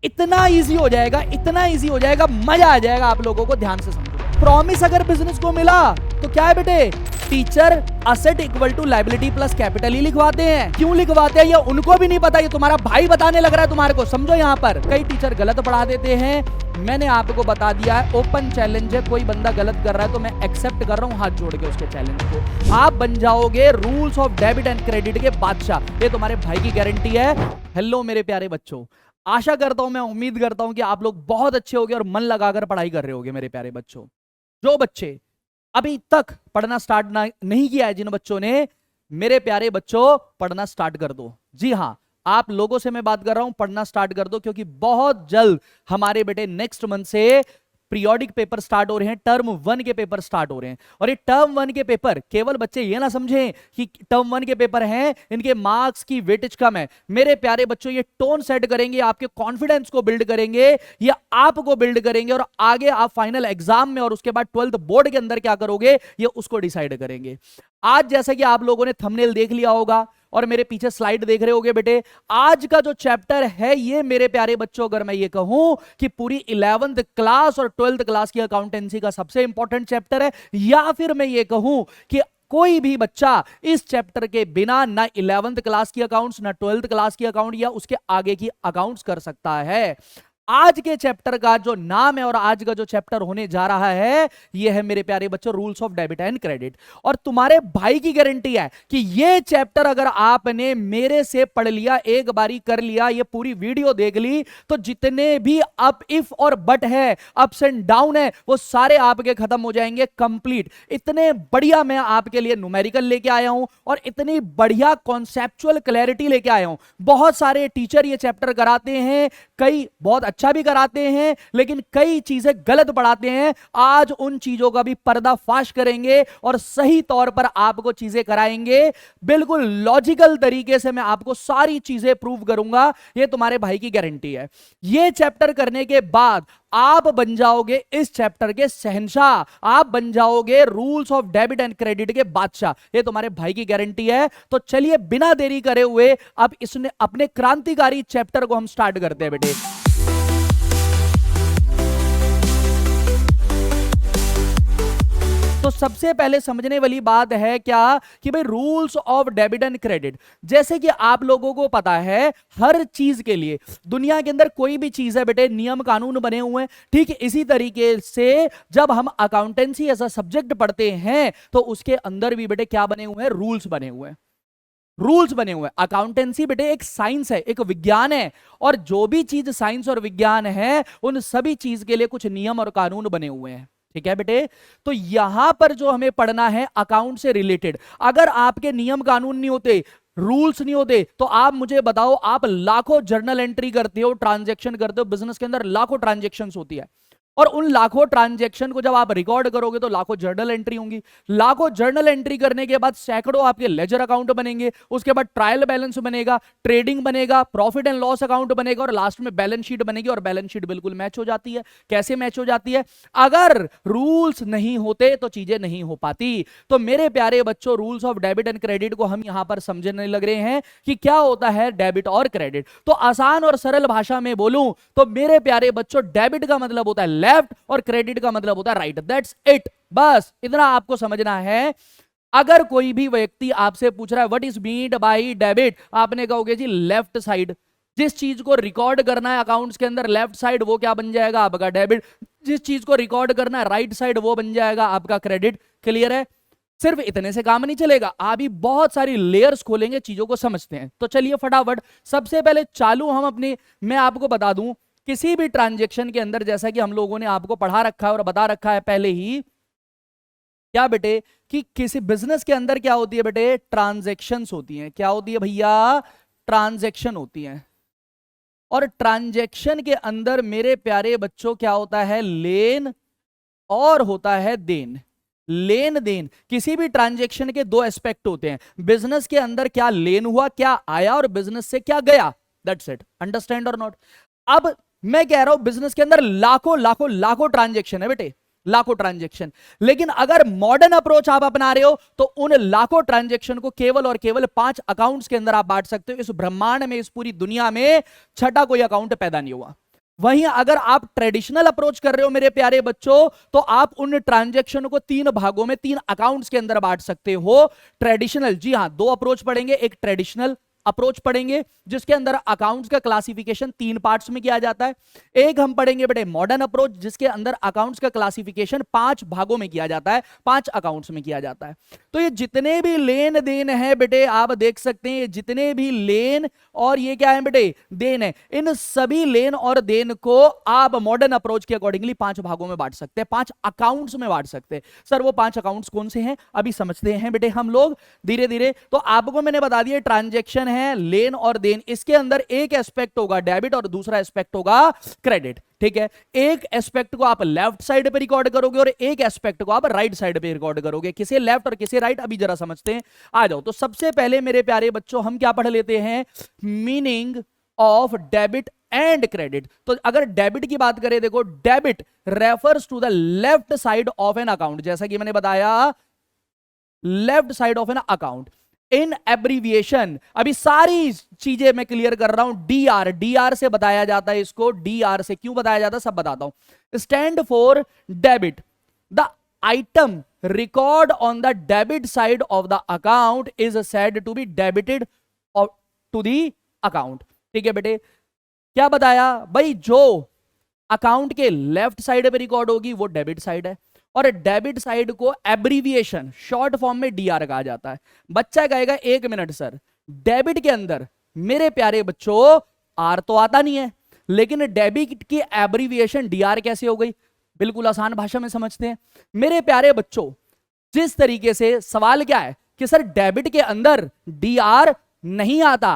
इतना इजी हो जाएगा, इतना इजी हो जाएगा, मजा आ जाएगा आप लोगों को। ध्यान से समझो। प्रॉमिस अगर बिजनेस को मिला तो क्या है बेटे, teacher asset equal to liability plus capital ही लिखवाते हैं। क्यों लिखवाते हैं ये उनको भी नहीं पता, ये तुम्हारा भाई बताने लग रहा है तुम्हारे को। समझो यहाँ पर कई टीचर गलत पढ़ा देते हैं, मैंने आपको बता दिया है, ओपन चैलेंज है। कोई बंदा गलत कर रहा है तो मैं एक्सेप्ट कर रहा हूं हाथ जोड़ के उसके चैलेंज को। आप बन जाओगे rules of debit and credit के बादशाह, ये तुम्हारे भाई की गारंटी है। हेलो मेरे प्यारे बच्चों, आशा करता हूं, मैं उम्मीद करता हूं कि आप लोग बहुत अच्छे होगे और मन लगाकर पढ़ाई कर रहे होगे। मेरे प्यारे बच्चों, जो बच्चे अभी तक पढ़ना स्टार्ट नहीं किया है, जिन बच्चों ने, मेरे प्यारे बच्चों पढ़ना स्टार्ट कर दो। जी हां, आप लोगों से मैं बात कर रहा हूं, पढ़ना स्टार्ट कर दो, क्योंकि बहुत जल्द हमारे बेटे नेक्स्ट मंथ से पीरियोडिक पेपर स्टार्ट हो रहे हैं, टर्म 1 के पेपर स्टार्ट हो रहे हैं। और ये टर्म 1 के पेपर, केवल बच्चे ये ना समझें कि टर्म 1 के पेपर हैं, इनके मार्क्स की वेटेज कम है। मेरे प्यारे बच्चों, ये टोन सेट करेंगे, आपके कॉन्फिडेंस को बिल्ड करेंगे, ये आपको बिल्ड करेंगे, और आगे आप फाइनल एग्जाम में और उसके बाद 12th बोर्ड के अंदर क्या करोगे, ये उसको डिसाइड करेंगे। आज जैसा कि आप लोगों ने थंबनेल देख लिया होगा और मेरे पीछे स्लाइड देख रहे होगे बेटे, आज का जो चैप्टर है ये मेरे प्यारे बच्चों, अगर मैं ये कहूं कि पूरी 11th क्लास और 12th क्लास की अकाउंटेंसी का सबसे इंपॉर्टेंट चैप्टर है, या फिर मैं ये कहूं कि कोई भी बच्चा इस चैप्टर के बिना ना 11th क्लास की अकाउंट्स, ना 12th क्लास की अकाउंट या उसके आगे की अकाउंट्स कर सकता है। आज के चैप्टर का जो नाम है और आज का जो चैप्टर होने जा रहा है, यह है मेरे प्यारे बच्चों rules of debit and credit. और तुम्हारे भाई की गारंटी है कि यह चैप्टर अगर आपने मेरे से पढ़ लिया, एक बारी कर लिया, ये पूरी वीडियो देख ली, तो जितने भी अप, इफ और बट है, अप्स एंड डाउन है, वो सारे आपके खत्म हो जाएंगे कंप्लीट। इतने बढ़िया मैं आपके लिए न्यूमेरिकल लेके आया हूं और इतनी बढ़िया कॉन्सेप्चुअल क्लैरिटी लेके आया हूं। बहुत सारे टीचर ये चैप्टर कराते हैं, कई बहुत अच्छा भी कराते हैं, लेकिन कई चीजें गलत पढ़ाते हैं। आज उन चीजों का भी पर्दाफाश करेंगे और सही तौर पर आपको चीजें कराएंगे। बिल्कुल लॉजिकल तरीके से मैं आपको सारी चीजें प्रूव करूंगा, ये तुम्हारे भाई की गारंटी है। ये चैप्टर करने के बाद आप बन जाओगे इस चैप्टर के शहंशाह, आप बन जाओगे rules of debit and credit के बादशाह, ये तुम्हारे भाई की गारंटी है। तो चलिए बिना देरी करे हुए अब इसने अपने क्रांतिकारी चैप्टर को हम स्टार्ट करते हैं बेटे। तो सबसे पहले समझने वाली बात है क्या कि भाई rules of debit and credit, जैसे कि आप लोगों को पता है हर चीज के लिए दुनिया के अंदर कोई भी चीज है बेटे, नियम कानून बने हुए हैं। ठीक इसी तरीके से जब हम अकाउंटेंसी ऐसा सब्जेक्ट पढ़ते हैं तो उसके अंदर भी बेटे क्या बने हुए हैं, रूल्स बने हुए हैं। रूल्स बने हुए हैं। अकाउंटेंसी बेटे एक साइंस है, एक विज्ञान है, और जो भी चीज साइंस और विज्ञान है उन सभी चीज के लिए कुछ नियम और कानून बने हुए हैं। ठीक है बेटे, तो यहां पर जो हमें पढ़ना है अकाउंट से रिलेटेड, अगर आपके नियम कानून नहीं होते, रूल्स नहीं होते, तो आप मुझे बताओ, आप लाखों जर्नल एंट्री करते हो, ट्रांजैक्शन करते हो, बिजनेस के अंदर लाखों ट्रांजैक्शंस होती है, और उन लाखों ट्रांजैक्शन को जब आप रिकॉर्ड करोगे तो लाखों जर्नल एंट्री होंगी। लाखों जर्नल एंट्री करने के बाद सैकड़ों आपके लेजर अकाउंट बनेंगे, उसके बाद ट्रायल बैलेंस बनेगा, ट्रेडिंग बनेगा, प्रॉफिट एंड लॉस अकाउंट बनेगा, और लास्ट में बैलेंस शीट बनेगी। और बैलेंस शीट बिल्कुल मैच हो जाती है। कैसे मैच हो जाती है? अगर रूल्स नहीं होते तो चीजें नहीं हो पाती। तो मेरे प्यारे बच्चों, rules of debit and credit को हम यहां पर समझने लग रहे हैं कि क्या होता है डेबिट और क्रेडिट। तो आसान और सरल भाषा में बोलूं तो मेरे प्यारे बच्चों, डेबिट का मतलब होता है लेफ्ट और क्रेडिट का मतलब होता है राइट। दैट्स इट, बस इतना आपको समझना है। अगर कोई भी व्यक्ति आपसे पूछ रहा है what is meant by debit, आपने कहोगे जी लेफ्ट साइड। जिस चीज को रिकॉर्ड करना है अकाउंट्स के अंदर लेफ्ट साइड, वो क्या बन जाएगा? आपका डेबिट। जिस चीज को रिकॉर्ड करना है राइट साइड, वो बन जाएगा आपका क्रेडिट। क्लियर है? सिर्फ इतने से काम नहीं चलेगा, अभी बहुत सारी लेयर्स खोलेंगे, चीजों को समझते हैं। तो चलिए फटाफट सबसे पहले चालू हम अपनी, मैं आपको बता दूं, किसी भी ट्रांजैक्शन के अंदर, जैसा कि हम लोगों ने आपको पढ़ा रखा है और बता रखा है पहले ही, क्या बेटे, कि किसी बिजनेस के अंदर क्या होती है बेटे? ट्रांजैक्शंस होती हैं। क्या होती है भैया? ट्रांजैक्शन होती हैं। और ट्रांजैक्शन के अंदर मेरे प्यारे बच्चों क्या होता है? लेन और होता है देन। लेन देन, किसी भी ट्रांजैक्शन के दो एस्पेक्ट होते हैं। बिजनेस के अंदर क्या लेन हुआ, क्या आया, और बिजनेस से क्या गया। That's it. अंडरस्टैंड और नॉट? अब मैं कह रहा हूं बिजनेस के अंदर लाखों लाखों लाखों ट्रांजैक्शन है बेटे, लाखों ट्रांजैक्शन। लेकिन अगर मॉडर्न अप्रोच आप अपना रहे हो तो उन लाखों ट्रांजैक्शन को केवल और केवल 5 अकाउंट्स के अंदर आप बांट सकते हो। इस ब्रह्मांड में, इस पूरी दुनिया में छठा कोई अकाउंट पैदा नहीं हुआ। वहीं अगर आप ट्रेडिशनल अप्रोच कर रहे हो मेरे प्यारे बच्चों, तो आप उन ट्रांजैक्शन को 3 भागों में 3 अकाउंट्स के अंदर बांट सकते हो। ट्रेडिशनल, जी हां, 2 अप्रोच पढ़ेंगे, एक ट्रेडिशनल अप्रोच पढ़ेंगे जिसके अंदर अकाउंट्स का क्लासिफिकेशन 3 पार्ट्स में किया जाता है। एक हम पढ़ेंगे बेटे मॉडर्न अप्रोच जिसके अंदर अकाउंट्स का क्लासिफिकेशन 5 भागों में किया जाता है, 5 अकाउंट्स में किया जाता है। तो ये जितने भी लेन देन है बेटे, आप देख सकते हैं, जितने भी लेन और ये क्या है बेटे, देन है, इन सभी लेन और देन को आप मॉडर्न अप्रोच के अकॉर्डिंगली 5 भागों में बांट सकते हैं, 5 अकाउंट्स में बांट सकते हैं। सर वो 5 अकाउंट्स कौन से हैं, अभी समझते हैं बेटे हम लोग धीरे धीरे। तो आपको मैंने बता दिया ट्रांजैक्शन है, लेन और देन, इसके अंदर एक एस्पेक्ट होगा डेबिट और दूसरा एस्पेक्ट होगा क्रेडिट। ठीक है, एक एस्पेक्ट को आप लेफ्ट साइड पे रिकॉर्ड करोगे और एक एस्पेक्ट को आप राइट साइड पे रिकॉर्ड करोगे। किसे लेफ्ट और किसे राइट, अभी जरा समझते हैं, आ जाओ। तो सबसे पहले मेरे प्यारे बच्चों हम क्या पढ़ लेते हैं, meaning of debit and credit. तो अगर डेबिट की बात करें, देखो debit refers to the left side of an account, जैसा कि मैंने बताया left side of an account. In abbreviation, अभी सारी चीजें मैं क्लियर कर रहा हूं, डीआर, डीआर से बताया जाता है इसको, डीआर से क्यों बताया जाता है सब बताता हूं। Stand for debit, the item record on the debit side of the account is said to be debited to the account. ठीक है बेटे, क्या बताया भाई, जो अकाउंट के लेफ्ट साइड पे रिकॉर्ड होगी वो डेबिट साइड है, और डेबिट साइड को एब्रीविएशन शॉर्ट फॉर्म में डीआर कहा जाता है। बच्चा कहेगा 1 मिनट सर, डेबिट के अंदर मेरे प्यारे बच्चों आर तो आता नहीं है, लेकिन डेबिट की एब्रीविएशन डीआर कैसे हो गई। बिल्कुल आसान भाषा में समझते हैं मेरे प्यारे बच्चों। जिस तरीके से सवाल क्या है कि सर डेबिट के अंदर डीआर नहीं आता,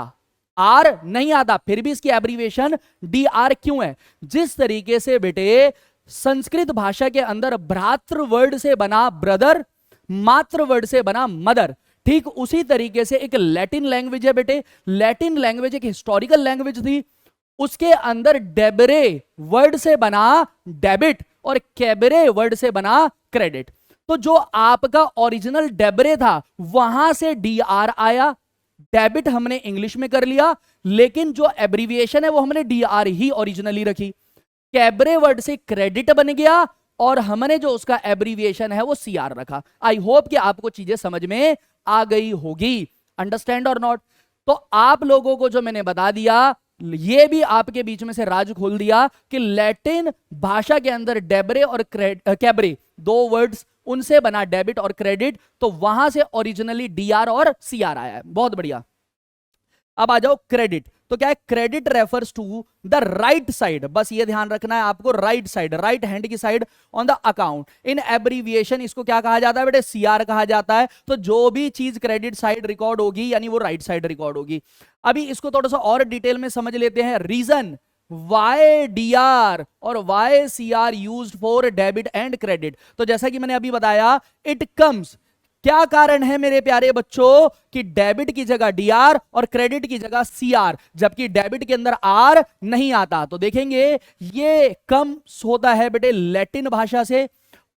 आर नहीं आता, फिर भी इसकी एब्रीविएशन डीआर क्यों है। जिस तरीके से बेटे संस्कृत भाषा के अंदर भ्रातृ वर्ड से बना ब्रदर, मातृ वर्ड से बना मदर, ठीक उसी तरीके से एक लैटिन लैंग्वेज है बेटे। लैटिन लैंग्वेज एक हिस्टोरिकल लैंग्वेज थी, उसके अंदर डेबरे वर्ड से बना डेबिट और कैबरे वर्ड से बना क्रेडिट। तो जो आपका ओरिजिनल डेबरे था वहां से डीआर आया, डेबिट हमने इंग्लिश में कर लिया, लेकिन जो एब्रीविएशन है वो हमने डीआर ही ओरिजिनली रखी। कैबरे वर्ड से क्रेडिट बन गया और हमने जो उसका एब्रीविएशन है वो सीआर रखा। आई होप कि आपको चीजें समझ में आ गई होगी, अंडरस्टैंड और नॉट। तो आप लोगों को जो मैंने बता दिया, ये भी आपके बीच में से राज खोल दिया कि लैटिन भाषा के अंदर डेबरे और कैबरे 2 वर्ड्स, उनसे बना डेबिट और क्रेडिट, तो वहां से ओरिजिनली डीआर और सीआर आया है। बहुत बढ़िया। अब आ जाओ क्रेडिट। तो क्या है, credit refers to the right side, बस ये ध्यान रखना है आपको, राइट साइड, राइट हैंड की side on the account. In abbreviation इसको क्या कहा जाता है बेटे, सीआर कहा जाता है। तो जो भी चीज क्रेडिट साइड रिकॉर्ड होगी यानी वो राइट साइड रिकॉर्ड होगी। अभी इसको थोड़ा सा और डिटेल में समझ लेते हैं। रीजन वाई डीआर और why CR used for debit and credit. तो जैसा कि मैंने अभी बताया, इट कम्स, क्या कारण है मेरे प्यारे बच्चों कि डेबिट की जगह डीआर और क्रेडिट की जगह सीआर, जबकि डेबिट के अंदर आर नहीं आता। तो देखेंगे ये कम होता है बेटे लैटिन भाषा से।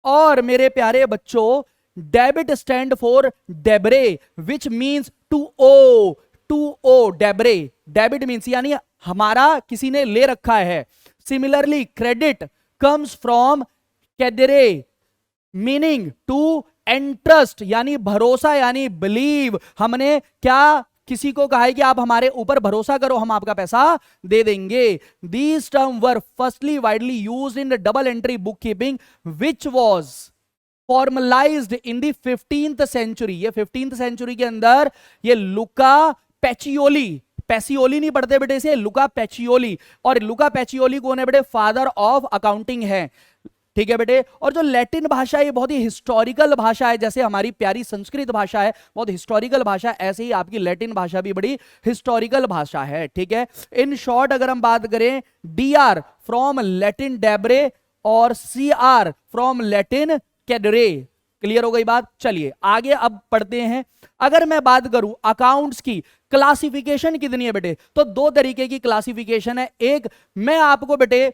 और मेरे प्यारे बच्चों, debit stand for debere which means to owe, to owe debere, debit means यानी हमारा किसी ने ले रखा है। Similarly credit comes from credere meaning to entrust यानी भरोसा यानी बिलीव। हमने क्या किसी को कहा है कि आप हमारे ऊपर भरोसा करो, हम आपका पैसा दे देंगे। These term were firstly widely used in the double entry book keeping which was formalised in the 15th century. ये 15th सेंचुरी के अंदर ये लुका पैचियोली, पैसियोली नहीं पढ़ते बेटे इसे, लुका पैचियोली। और लुका पैचियोली कौन है बेटे, फादर ऑफ अकाउंटिंग है। ठीक है बेटे। और जो लैटिन भाषा है ये बहुत ही हिस्टोरिकल भाषा है, जैसे हमारी प्यारी संस्कृत भाषा है बहुत हिस्टोरिकल भाषा, ऐसे ही आपकी लैटिन भाषा भी बड़ी हिस्टोरिकल भाषा है। ठीक है। इन शॉर्ट अगर हम बात करें, डीआर फ्रॉम लैटिन डेबरे और CR from Latin cadre. Clear हो गई बात। चलिए आगे अब पढ़ते हैं। अगर मैं बात करूं अकाउंट्स की क्लासिफिकेशन कितनी है बेटे, तो 2 तरीके की क्लासिफिकेशन है। एक मैं आपको बेटे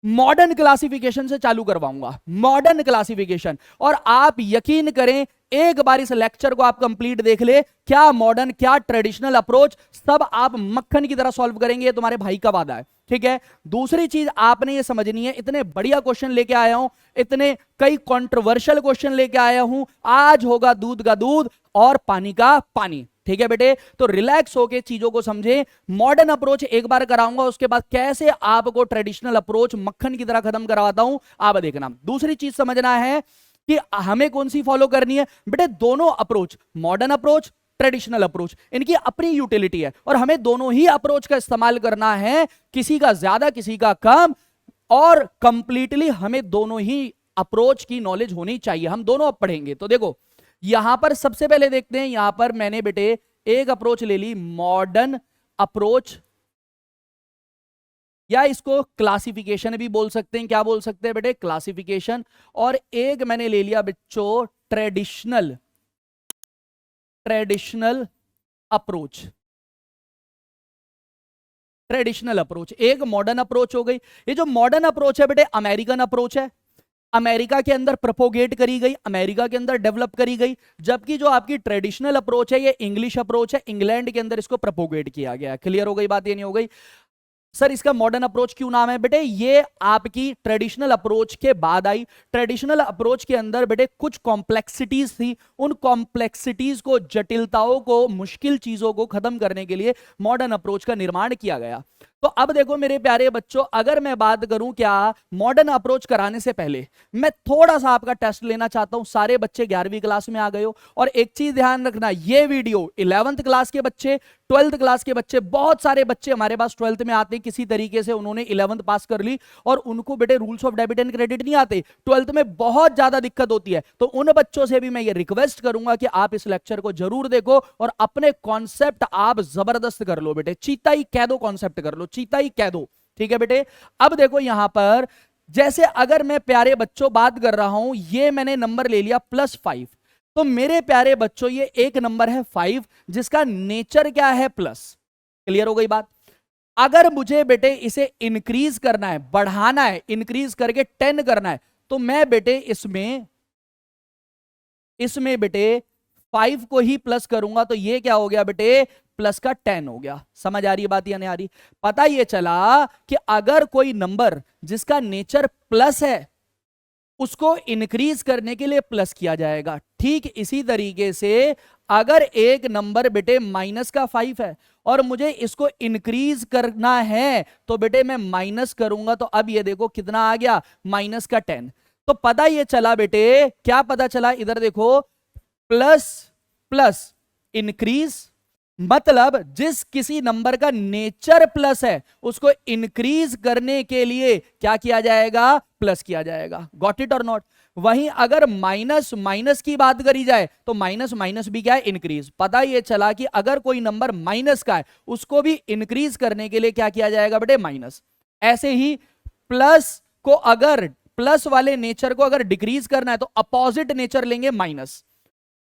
मॉडर्न क्लासिफिकेशन से चालू करवाऊंगा, मॉडर्न क्लासिफिकेशन, और आप यकीन करें एक बार इस लेक्चर को आप कंप्लीट देख ले, क्या मॉडर्न क्या ट्रेडिशनल अप्रोच सब आप मक्खन की तरह सॉल्व करेंगे, तुम्हारे भाई का वादा है। ठीक है। दूसरी चीज आपने ये समझनी है, इतने बढ़िया क्वेश्चन लेके आया हूं, इतने कई कंट्रोवर्शियल क्वेश्चन लेके आया हूं, आज होगा दूध का दूध और पानी का पानी, ठीक है बेटे। तो रिलैक्स होके चीजों को समझे। मॉडर्न अप्रोच एक बार कराऊंगा, उसके बाद कैसे आपको ट्रेडिशनल अप्रोच मक्खन की तरह खत्म करवाता हूं, आप देखना। दूसरी चीज समझना है कि हमें कौन सी फॉलो करनी है बेटे। दोनों approach, modern approach, traditional approach, इनकी अपनी यूटिलिटी है और हमें दोनों ही अप्रोच का इस्तेमाल करना है, किसी का ज्यादा किसी का कम, और कंप्लीटली हमें दोनों ही अप्रोच की नॉलेज होनी चाहिए। हम दोनों अब पढ़ेंगे। तो देखो यहां पर सबसे पहले देखते हैं, यहां पर मैंने बेटे एक अप्रोच ले ली मॉडर्न अप्रोच, या इसको क्लासिफिकेशन भी बोल सकते हैं। क्या बोल सकते हैं बेटे? क्लासिफिकेशन। और एक मैंने ले लिया बच्चों ट्रेडिशनल अप्रोच। ट्रेडिशनल अप्रोच एक मॉडर्न अप्रोच हो गई। ये जो मॉडर्न अप्रोच है बेटे अमेरिकन अप्रोच है, अमेरिका के अंदर प्रोपोगेट करी गई, अमेरिका के अंदर डेवलप करी गई। जबकि जो आपकी ट्रेडिशनल अप्रोच है ये इंग्लिश अप्रोच है, इंग्लैंड के अंदर इसको प्रोपोगेट किया गया। क्लियर हो गई बात? ये नहीं हो गई? सर इसका मॉडर्न अप्रोच क्यों नाम है बेटे? ये आपकी ट्रेडिशनल अप्रोच के बाद आई। ट्रेडिशनल अप्रोच के अंदर बेटे कुछ कॉम्प्लेक्सिटीज थी, उन कॉम्प्लेक्सिटीज को, जटिलताओं को, मुश्किल चीजों को खत्म करने के लिए मॉडर्न अप्रोच का निर्माण किया गया। तो अब देखो मेरे प्यारे बच्चों, अगर मैं बात करूं क्या मॉडर्न अप्रोच कराने से पहले मैं थोड़ा सा आपका टेस्ट लेना चाहता हूं। सारे बच्चे 11वीं क्लास में आ गए हो, और एक चीज ध्यान रखना, ये वीडियो 11th क्लास के बच्चे, 12th क्लास के बच्चे, बहुत सारे बच्चे हमारे पास 12th में आते हैं, किसी तरीके से उन्होंने 11th पास कर ली और उनको बेटे rules of debit and credit नहीं आते, 12th में बहुत ज्यादा दिक्कत होती है। तो उन बच्चों से भी मैं ये रिक्वेस्ट करूंगा कि आप इस लेक्चर को जरूर देखो और अपने कॉन्सेप्ट आप जबरदस्त कर लो बेटे, चीता ही कह दो, कॉन्सेप्ट कर लो, चीता ही कह दो, ठीक है बेटे। अब देखो यहां पर जैसे अगर मैं प्यारे बच्चों बात कर रहा हूं, ये मैंने नंबर ले लिया +5, तो मेरे प्यारे बच्चों ये एक नंबर है 5 जिसका नेचर क्या है प्लस। क्लियर हो गई बात? अगर मुझे बेटे इसे इंक्रीज करना है, बढ़ाना है, इंक्रीज करके 10 करना है, तो मैं बेटे इसमें बेटे 5 को ही प्लस करूंगा, तो ये क्या हो गया बेटे? प्लस का 10 हो गया। समझ आ रही है बात या नहीं आ रही? पता ये चला कि अगर कोई नंबर जिसका नेचर प्लस है उसको इंक्रीज करने के लिए प्लस किया जाएगा। ठीक इसी तरीके से अगर एक नंबर बेटे माइनस का 5 है और मुझे इसको इंक्रीज करना है तो बेटे मैं माइनस करूंगा, तो अब ये देखो कितना आ गया? माइनस का 10। तो पता ये चला बेटे, क्या पता चला? इधर देखो, प्लस प्लस इंक्रीज, मतलब जिस किसी नंबर का नेचर प्लस है उसको इंक्रीज करने के लिए क्या किया जाएगा? प्लस किया जाएगा। गॉट इट और नॉट? वहीं अगर माइनस माइनस की बात करी जाए तो माइनस माइनस भी क्या है? इंक्रीज। पता ये चला कि अगर कोई नंबर माइनस का है उसको भी इंक्रीज करने के लिए क्या किया जाएगा बेटे? माइनस। ऐसे ही प्लस को, अगर प्लस वाले नेचर को अगर डिक्रीज करना है तो अपोजिट नेचर लेंगे माइनस,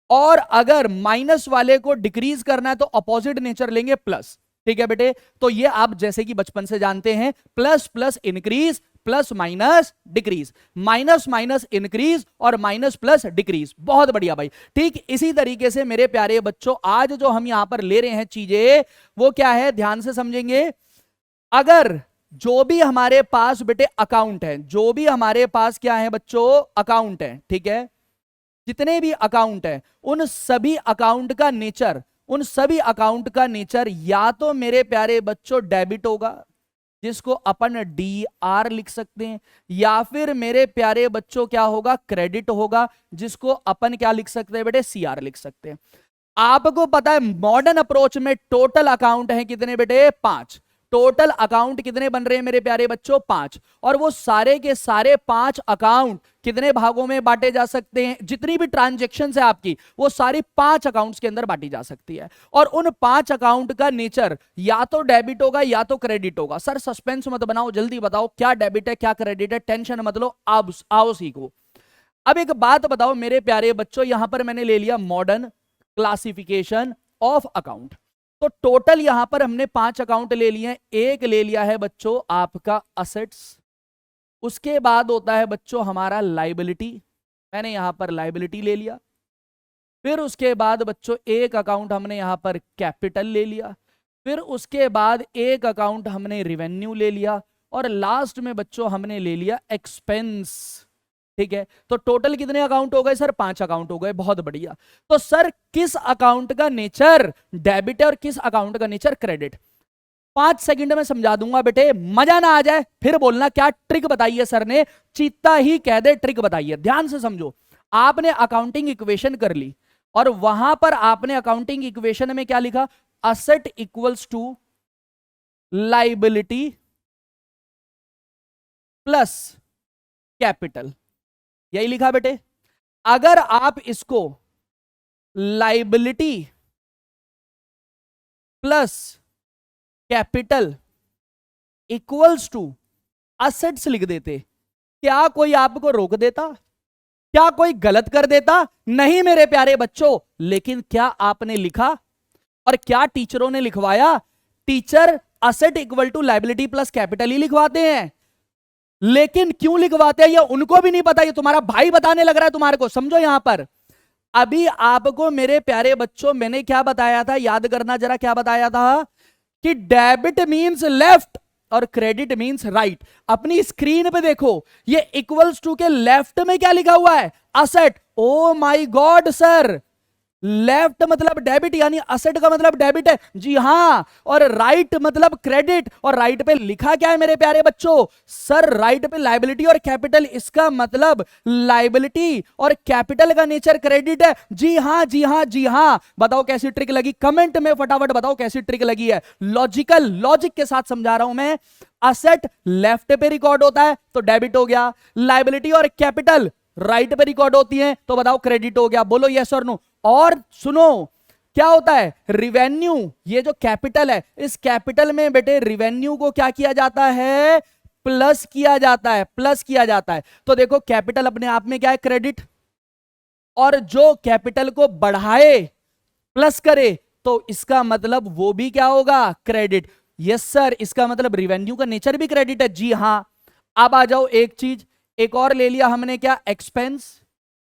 और अगर माइनस वाले को डिक्रीज करना है तो अपोजिट नेचर लेंगे प्लस। ठीक है बेटे? तो ये आप जैसे कि बचपन से जानते हैं, plus plus increase, plus minus decrease, minus minus increase और माइनस प्लस डिक्रीज। बहुत बढ़िया भाई। ठीक इसी तरीके से मेरे प्यारे बच्चों आज जो हम यहां पर ले रहे हैं चीजें वो क्या है? ध्यान से समझेंगे। अगर जो भी हमारे पास बेटे अकाउंट है, जो भी हमारे पास क्या है बच्चों? अकाउंट है, ठीक है? जितने भी अकाउंट है उन सभी अकाउंट का नेचर, उन सभी अकाउंट का नेचर या तो मेरे प्यारे बच्चों डेबिट होगा जिसको अपन DR लिख सकते हैं, या फिर मेरे प्यारे बच्चों क्या होगा? क्रेडिट होगा जिसको अपन क्या लिख सकते हैं बेटे? CR लिख सकते हैं। आपको पता है मॉडर्न अप्रोच में टोटल अकाउंट है कितने बेटे? 5। टोटल अकाउंट कितने बन रहे हैं मेरे प्यारे बच्चों? 5। और वो सारे के सारे 5 अकाउंट कितने भागों में बांटे जा सकते हैं? जितनी भी ट्रांजैक्शन है आपकी वो सारी 5 अकाउंट्स के अंदर बांटी जा सकती है। और उन 5 अकाउंट का नेचर या तो डेबिट होगा या तो क्रेडिट होगा। सर सस्पेंस मत बनाओ, जल्दी बताओ क्या डेबिट है क्या क्रेडिट है, टेंशन मत लो, अब आओ सीखो। अब एक बात बताओ मेरे प्यारे बच्चों, यहां पर मैंने ले लिया मॉडर्न क्लासिफिकेशन ऑफ अकाउंट। तो टोटल यहां पर हमने 5 अकाउंट ले लिए। एक ले लिया है बच्चों आपका असेट्स, उसके बाद होता है बच्चों हमारा लायबिलिटी, मैंने यहां पर लायबिलिटी ले लिया। फिर उसके बाद बच्चों एक अकाउंट हमने यहां पर कैपिटल ले लिया। फिर उसके बाद एक अकाउंट हमने रिवेन्यू ले लिया और लास्ट में बच्चों हमने ले लिया एक्सपेंस। ठीक है, तो टोटल कितने अकाउंट हो गए सर? 5 अकाउंट हो गए। बहुत बढ़िया। तो सर किस अकाउंट का नेचर डेबिट है और किस अकाउंट का नेचर क्रेडिट? 5 सेकंड में समझा दूंगा बेटे, मजा ना आ जाए फिर बोलना क्या ट्रिक बताई है सर ने। चीता ही कह दे ट्रिक बताई है। ध्यान से समझो, आपने अकाउंटिंग इक्वेशन कर ली और वहां पर आपने अकाउंटिंग इक्वेशन में क्या लिखा? Asset equals to liability plus capital, यही लिखा बेटे। अगर आप इसको liability plus capital equals to assets लिख देते, क्या कोई आपको रोक देता? क्या कोई गलत कर देता? नहीं मेरे प्यारे बच्चों। लेकिन क्या आपने लिखा और क्या टीचरों ने लिखवाया? Teacher asset equal to liability plus capital ही लिखवाते हैं। लेकिन क्यों लिखवाते हैं ये उनको भी नहीं पता, ये तुम्हारा भाई बताने लग रहा है तुम्हारे को। समझो यहां पर अभी आपको मेरे प्यारे बच्चों मैंने क्या बताया था, याद करना जरा, क्या बताया था कि डेबिट मींस लेफ्ट और क्रेडिट मींस राइट। अपनी स्क्रीन पे देखो, ये इक्वल्स टू के लेफ्ट में क्या लिखा हुआ है? Asset. Oh my God sir, left मतलब डेबिट यानी असेट का मतलब डेबिट है। जी हां, और राइट मतलब क्रेडिट। और राइट पे लिखा क्या है मेरे प्यारे बच्चों? सर राइट पे लाइबिलिटी और कैपिटल, इसका मतलब लाइबिलिटी और कैपिटल का नेचर क्रेडिट है। जी हां जी हां जी हां। बताओ कैसी ट्रिक लगी? कमेंट में फटाफट बताओ कैसी ट्रिक लगी है। लॉजिकल लॉजिक के साथ समझा रहा हूं मैं। असेट लेफ्ट पे रिकॉर्ड होता है तो डेबिट हो गया, लाइबिलिटी और कैपिटल राइट पे रिकॉर्ड होती है तो बताओ क्रेडिट हो गया। बोलो यस और नो। और सुनो क्या होता है? रिवेन्यू, ये जो कैपिटल है, इस कैपिटल में बेटे रिवेन्यू को क्या किया जाता है? प्लस किया जाता है, प्लस किया जाता है। तो देखो कैपिटल अपने आप में क्या है? क्रेडिट। और जो कैपिटल को बढ़ाए प्लस करे तो इसका मतलब वो भी क्या होगा? क्रेडिट। यस सर, इसका मतलब रिवेन्यू का नेचर भी क्रेडिट है। जी हां। अब आ जाओ एक चीज एक और ले लिया हमने, क्या? एक्सपेंस।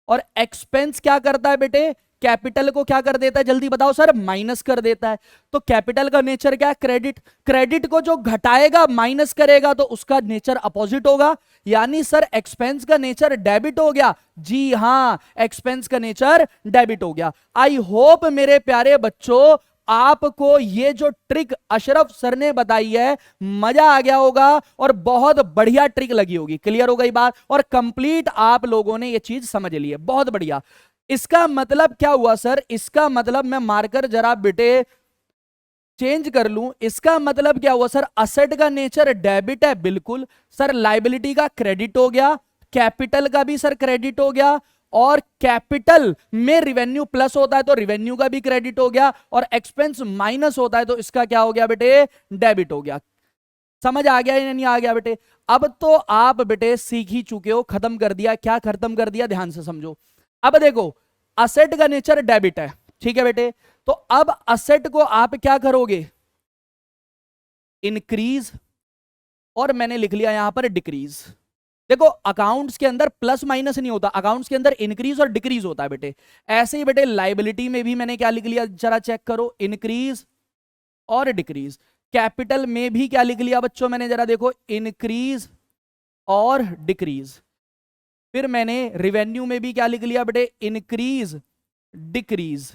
और एक्सपेंस क्या करता है बेटे? कैपिटल को क्या कर देता है? जल्दी बताओ सर। माइनस कर देता है। तो कैपिटल का नेचर क्या है? क्रेडिट। क्रेडिट को जो घटाएगा माइनस करेगा तो उसका नेचर अपोजिट होगा। यानी सर एक्सपेंस का नेचर डेबिट हो गया। जी हां, एक्सपेंस का नेचर डेबिट हो गया। आई होप मेरे प्यारे बच्चों आपको ये जो ट्रिक अशरफ सर ने बताई है मजा आ गया होगा और बहुत बढ़िया ट्रिक लगी होगी। क्लियर हो गई बात? और कंप्लीट आप लोगों ने ये चीज समझ ली है। बहुत बढ़िया। इसका मतलब क्या हुआ सर? इसका मतलब मैं मार्कर जरा बेटे चेंज कर लूं। इसका मतलब क्या हुआ सर? असेट का नेचर डेबिट है, बिल्कुल सर। लाइबिलिटी का क्रेडिट हो गया, कैपिटल का भी सर क्रेडिट हो गया, और कैपिटल में रिवेन्यू प्लस होता है तो रिवेन्यू का भी क्रेडिट हो गया, और एक्सपेंस माइनस होता है तो इसका क्या हो गया बेटे? डेबिट हो गया। समझ आ गया या नहीं आ गया बेटे? अब तो आप बेटे सीख ही चुके हो। खत्म कर दिया। क्या खत्म कर दिया? ध्यान से समझो। अब देखो असेट का नेचर डेबिट है, ठीक है बेटे। तो अब असेट को आप क्या करोगे? इंक्रीज, और मैंने लिख लिया यहां पर डिक्रीज। देखो अकाउंट्स के अंदर प्लस माइनस नहीं होता, अकाउंट्स के अंदर इंक्रीज और डिक्रीज होता है बेटे। ऐसे ही बेटे लाइबिलिटी में भी मैंने क्या लिख लिया जरा चेक करो? इंक्रीज और डिक्रीज। कैपिटल में भी क्या लिख लिया बच्चों मैंने? जरा देखो, इंक्रीज और डिक्रीज। फिर मैंने रिवेन्यू में भी क्या लिख लिया बेटे? Increase decrease.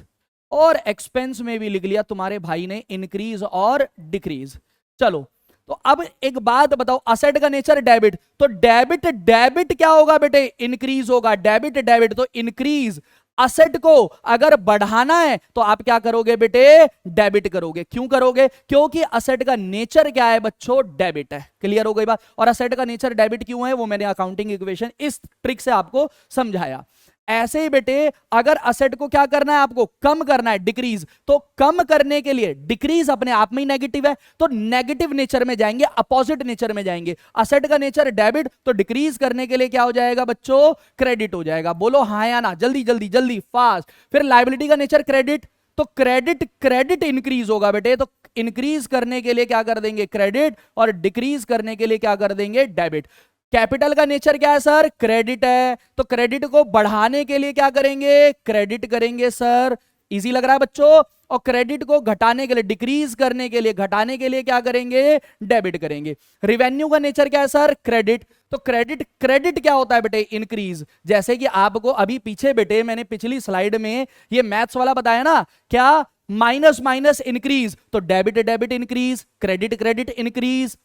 और एक्सपेंस में भी लिख लिया तुम्हारे भाई ने इंक्रीज और डिक्रीज। चलो तो अब एक बात बताओ, असेट का नेचर डेबिट, तो डेबिट डेबिट क्या होगा बेटे? इंक्रीज होगा। डेबिट डेबिट तो इंक्रीज। असेट को अगर बढ़ाना है तो आप क्या करोगे बेटे? डेबिट करोगे। क्यों करोगे? क्योंकि असेट का नेचर क्या है बच्चों? डेबिट है। क्लियर हो गई बात? और असेट का नेचर डेबिट क्यों है वो मैंने अकाउंटिंग इक्वेशन इस ट्रिक से आपको समझाया। ऐसे ही बेटे अगर असेट को क्या करना है? आपको कम करना है, डिक्रीज। तो कम करने के लिए डिक्रीज अपने आप में ही नेगेटिव है तो नेगेटिव नेचर में जाएंगे, अपोजिट नेचर में जाएंगे। असेट का नेचर डेबिट तो डिक्रीज करने के लिए क्या हो जाएगा बच्चों? क्रेडिट हो जाएगा। बोलो हाँ या ना, जल्दी जल्दी जल्दी फास्ट। फिर लाइबिलिटी का नेचर क्रेडिट, तो क्रेडिट क्रेडिट इंक्रीज होगा बेटे, तो इंक्रीज करने के लिए क्या कर देंगे? क्रेडिट, और डिक्रीज करने के लिए क्या कर देंगे? डेबिट। कैपिटल का नेचर क्या है सर? क्रेडिट है, तो क्रेडिट को बढ़ाने के लिए क्या करेंगे? क्रेडिट करेंगे सर। इजी लग रहा है बच्चों। और क्रेडिट को घटाने के लिए, डिक्रीज करने के लिए, घटाने के लिए क्या करेंगे, डेबिट करेंगे। रिवेन्यू का नेचर क्या है सर, क्रेडिट। तो क्रेडिट, क्रेडिट क्या होता है बेटे, इंक्रीज। जैसे कि आपको अभी पीछे बेटे मैंने पिछली स्लाइड में ये मैथ्स वाला बताया ना, क्या, माइनस माइनस इंक्रीज, तो debit debit increase, credit credit increase,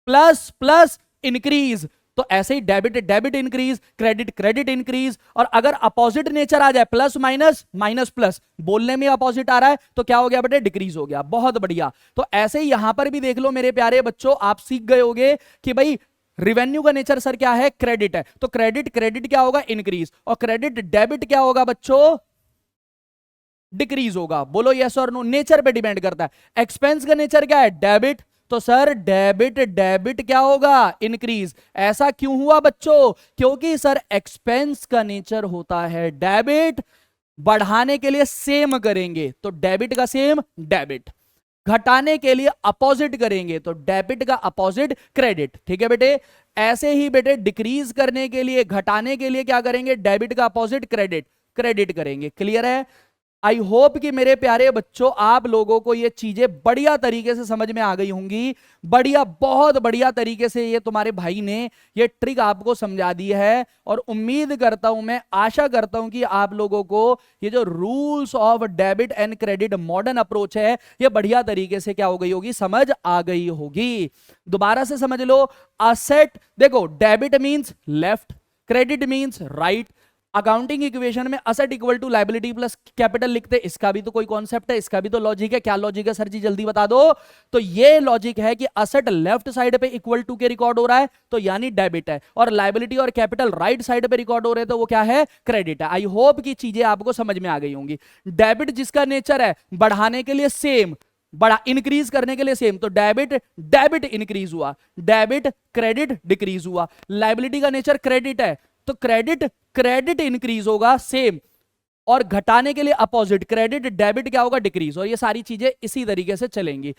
plus plus increase. तो ऐसे ही debit debit increase, credit credit increase. और अगर अपोजिट नेचर आ जाए, प्लस माइनस माइनस प्लस, बोलने में अपोजिट आ रहा है तो क्या हो गया बेटे, डिक्रीज हो गया। बहुत बढ़िया। तो ऐसे ही यहां पर भी देख लो मेरे प्यारे बच्चों, आप सीख गए होगे कि भाई रिवेन्यू का नेचर सर क्या है, क्रेडिट है। तो क्रेडिट क्रेडिट क्या होगा, इंक्रीज। और क्रेडिट डेबिट क्या होगा बच्चों, डिक्रीज होगा। बोलो यस और नो, नेचर पे डिपेंड करता है। एक्सपेंस का नेचर क्या है, डेबिट। तो सर डेबिट डेबिट क्या होगा, इंक्रीज। ऐसा क्यों हुआ बच्चों, क्योंकि सर एक्सपेंस का नेचर होता है डेबिट, बढ़ाने के लिए सेम करेंगे तो डेबिट का सेम डेबिट, घटाने के लिए अपोजिट करेंगे तो डेबिट का अपोजिट क्रेडिट। ठीक है बेटे। ऐसे ही बेटे डिक्रीज करने के लिए, घटाने के लिए क्या करेंगे, डेबिट का अपोजिट क्रेडिट, क्रेडिट करेंगे। क्लियर है। आई होप कि मेरे प्यारे बच्चों आप लोगों को ये चीजें बढ़िया तरीके से समझ में आ गई होंगी। बढ़िया, बहुत बढ़िया तरीके से ये तुम्हारे भाई ने ये ट्रिक आपको समझा दी है। और उम्मीद करता हूं, मैं आशा करता हूं कि आप लोगों को ये जो rules of debit and credit modern approach है, ये बढ़िया तरीके से क्या हो गई होगी, समझ आ गई होगी। दोबारा से समझ लो। असेट, देखो debit means left, credit means right. Accounting equation में asset equal to liability plus capital लिखते हैं, इसका भी तो कोई कॉन्सेप्ट है, इसका भी तो लॉजिक है। क्या लॉजिक है सर जी, जल्दी बता दो। तो ये लॉजिक है कि असेट लेफ्ट साइड पे इक्वल टू के रिकॉर्ड हो रहा है तो यानी डेबिट है, और लायबिलिटी और कैपिटल राइट साइड पे रिकॉर्ड हो रहे हैं तो वो क्या है, क्रेडिट है। आई होप की चीजें आपको समझ में आ गई होंगी। डेबिट जिसका नेचर है बढ़ाने के लिए सेम, बड़ा इंक्रीज करने के लिए सेम, तो डेबिट डेबिट इंक्रीज हुआ, डेबिट क्रेडिट डिक्रीज हुआ। लायबिलिटी का नेचर क्रेडिट है तो क्रेडिट क्रेडिट इंक्रीज होगा सेम, और घटाने के लिए अपोजिट, क्रेडिट डेबिट क्या होगा, डिक्रीज। और ये सारी चीजें इसी तरीके से चलेंगी।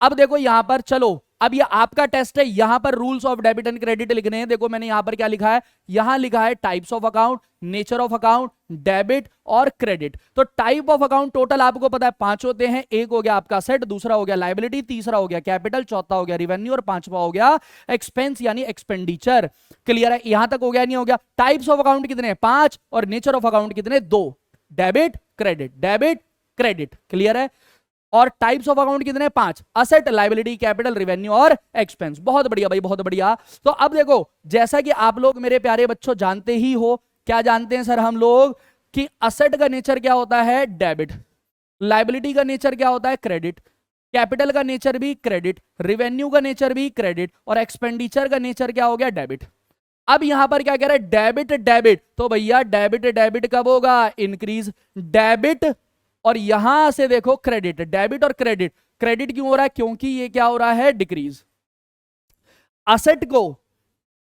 अब देखो यहां पर, चलो अब ये आपका टेस्ट है, यहां पर rules of debit and credit लिखने हैं। देखो मैंने यहां पर क्या लिखा है, यहां लिखा है types of account, nature of account, debit और क्रेडिट। तो टाइप ऑफ अकाउंट टोटल आपको पता है 5 होते हैं। एक हो गया आपका सेट, दूसरा हो गया लायबिलिटी, तीसरा हो गया कैपिटल, चौथा हो गया रिवेन्यू और पांचवा हो गया एक्सपेंस यानी एक्सपेंडिचर। क्लियर है, यहां तक हो गया, नहीं हो गया। टाइप्स ऑफ अकाउंट कितने, 5, और नेचर ऑफ अकाउंट कितने, 2, debit credit, debit credit. Clear है। और टाइप्स ऑफ अकाउंट कितने, 5, असेट लायबिलिटी कैपिटल रिवेन्यू और एक्सपेंस। बहुत बढ़िया भाई, बहुत बढ़िया। तो अब देखो, जैसा कि आप लोग मेरे प्यारे बच्चों जानते ही हो, क्या जानते हैं सर हम लोग, कि असेट का नेचर क्या होता है, डेबिट, लायबिलिटी का नेचर क्या होता है, क्रेडिट, कैपिटल का नेचर भी क्रेडिट, रिवेन्यू का नेचर भी क्रेडिट, और एक्सपेंडिचर का नेचर क्या हो गया, डेबिट। अब यहां पर क्या कह रहा है, डेबिट डेबिट, तो भैया डेबिट डेबिट कब होगा, इंक्रीज, डेबिट, और यहां से देखो क्रेडिट, डेबिट और क्रेडिट। क्रेडिट क्यों हो रहा है, क्योंकि ये क्या हो रहा है, डिक्रीज। असेट को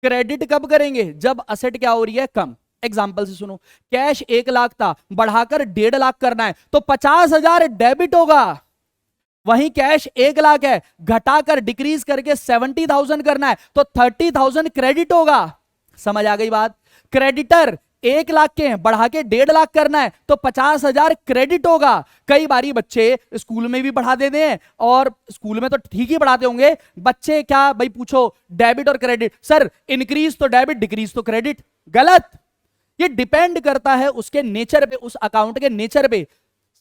क्रेडिट कब करेंगे, जब असेट क्या हो रही है, कम। एग्जाम्पल से सुनो, कैश 1 लाख था, बढ़ाकर 1.5 लाख करना है तो 50,000 डेबिट होगा। वहीं कैश 1 लाख है, घटाकर डिक्रीज करके 70,000 करना है तो 30,000 क्रेडिट होगा। समझ आ गई बात। क्रेडिटर 1 लाख के हैं, बढ़ा के 1.5 लाख करना है तो 50,000 क्रेडिट होगा। कई बारी बच्चे स्कूल में भी बढ़ा देते हैं, और स्कूल में तो ठीक ही बढ़ाते होंगे बच्चे, क्या भाई पूछो, डेबिट और क्रेडिट, सर इंक्रीज तो डेबिट, डिक्रीज तो क्रेडिट। गलत। ये डिपेंड करता है उसके नेचर पे, उस अकाउंट के नेचर पे।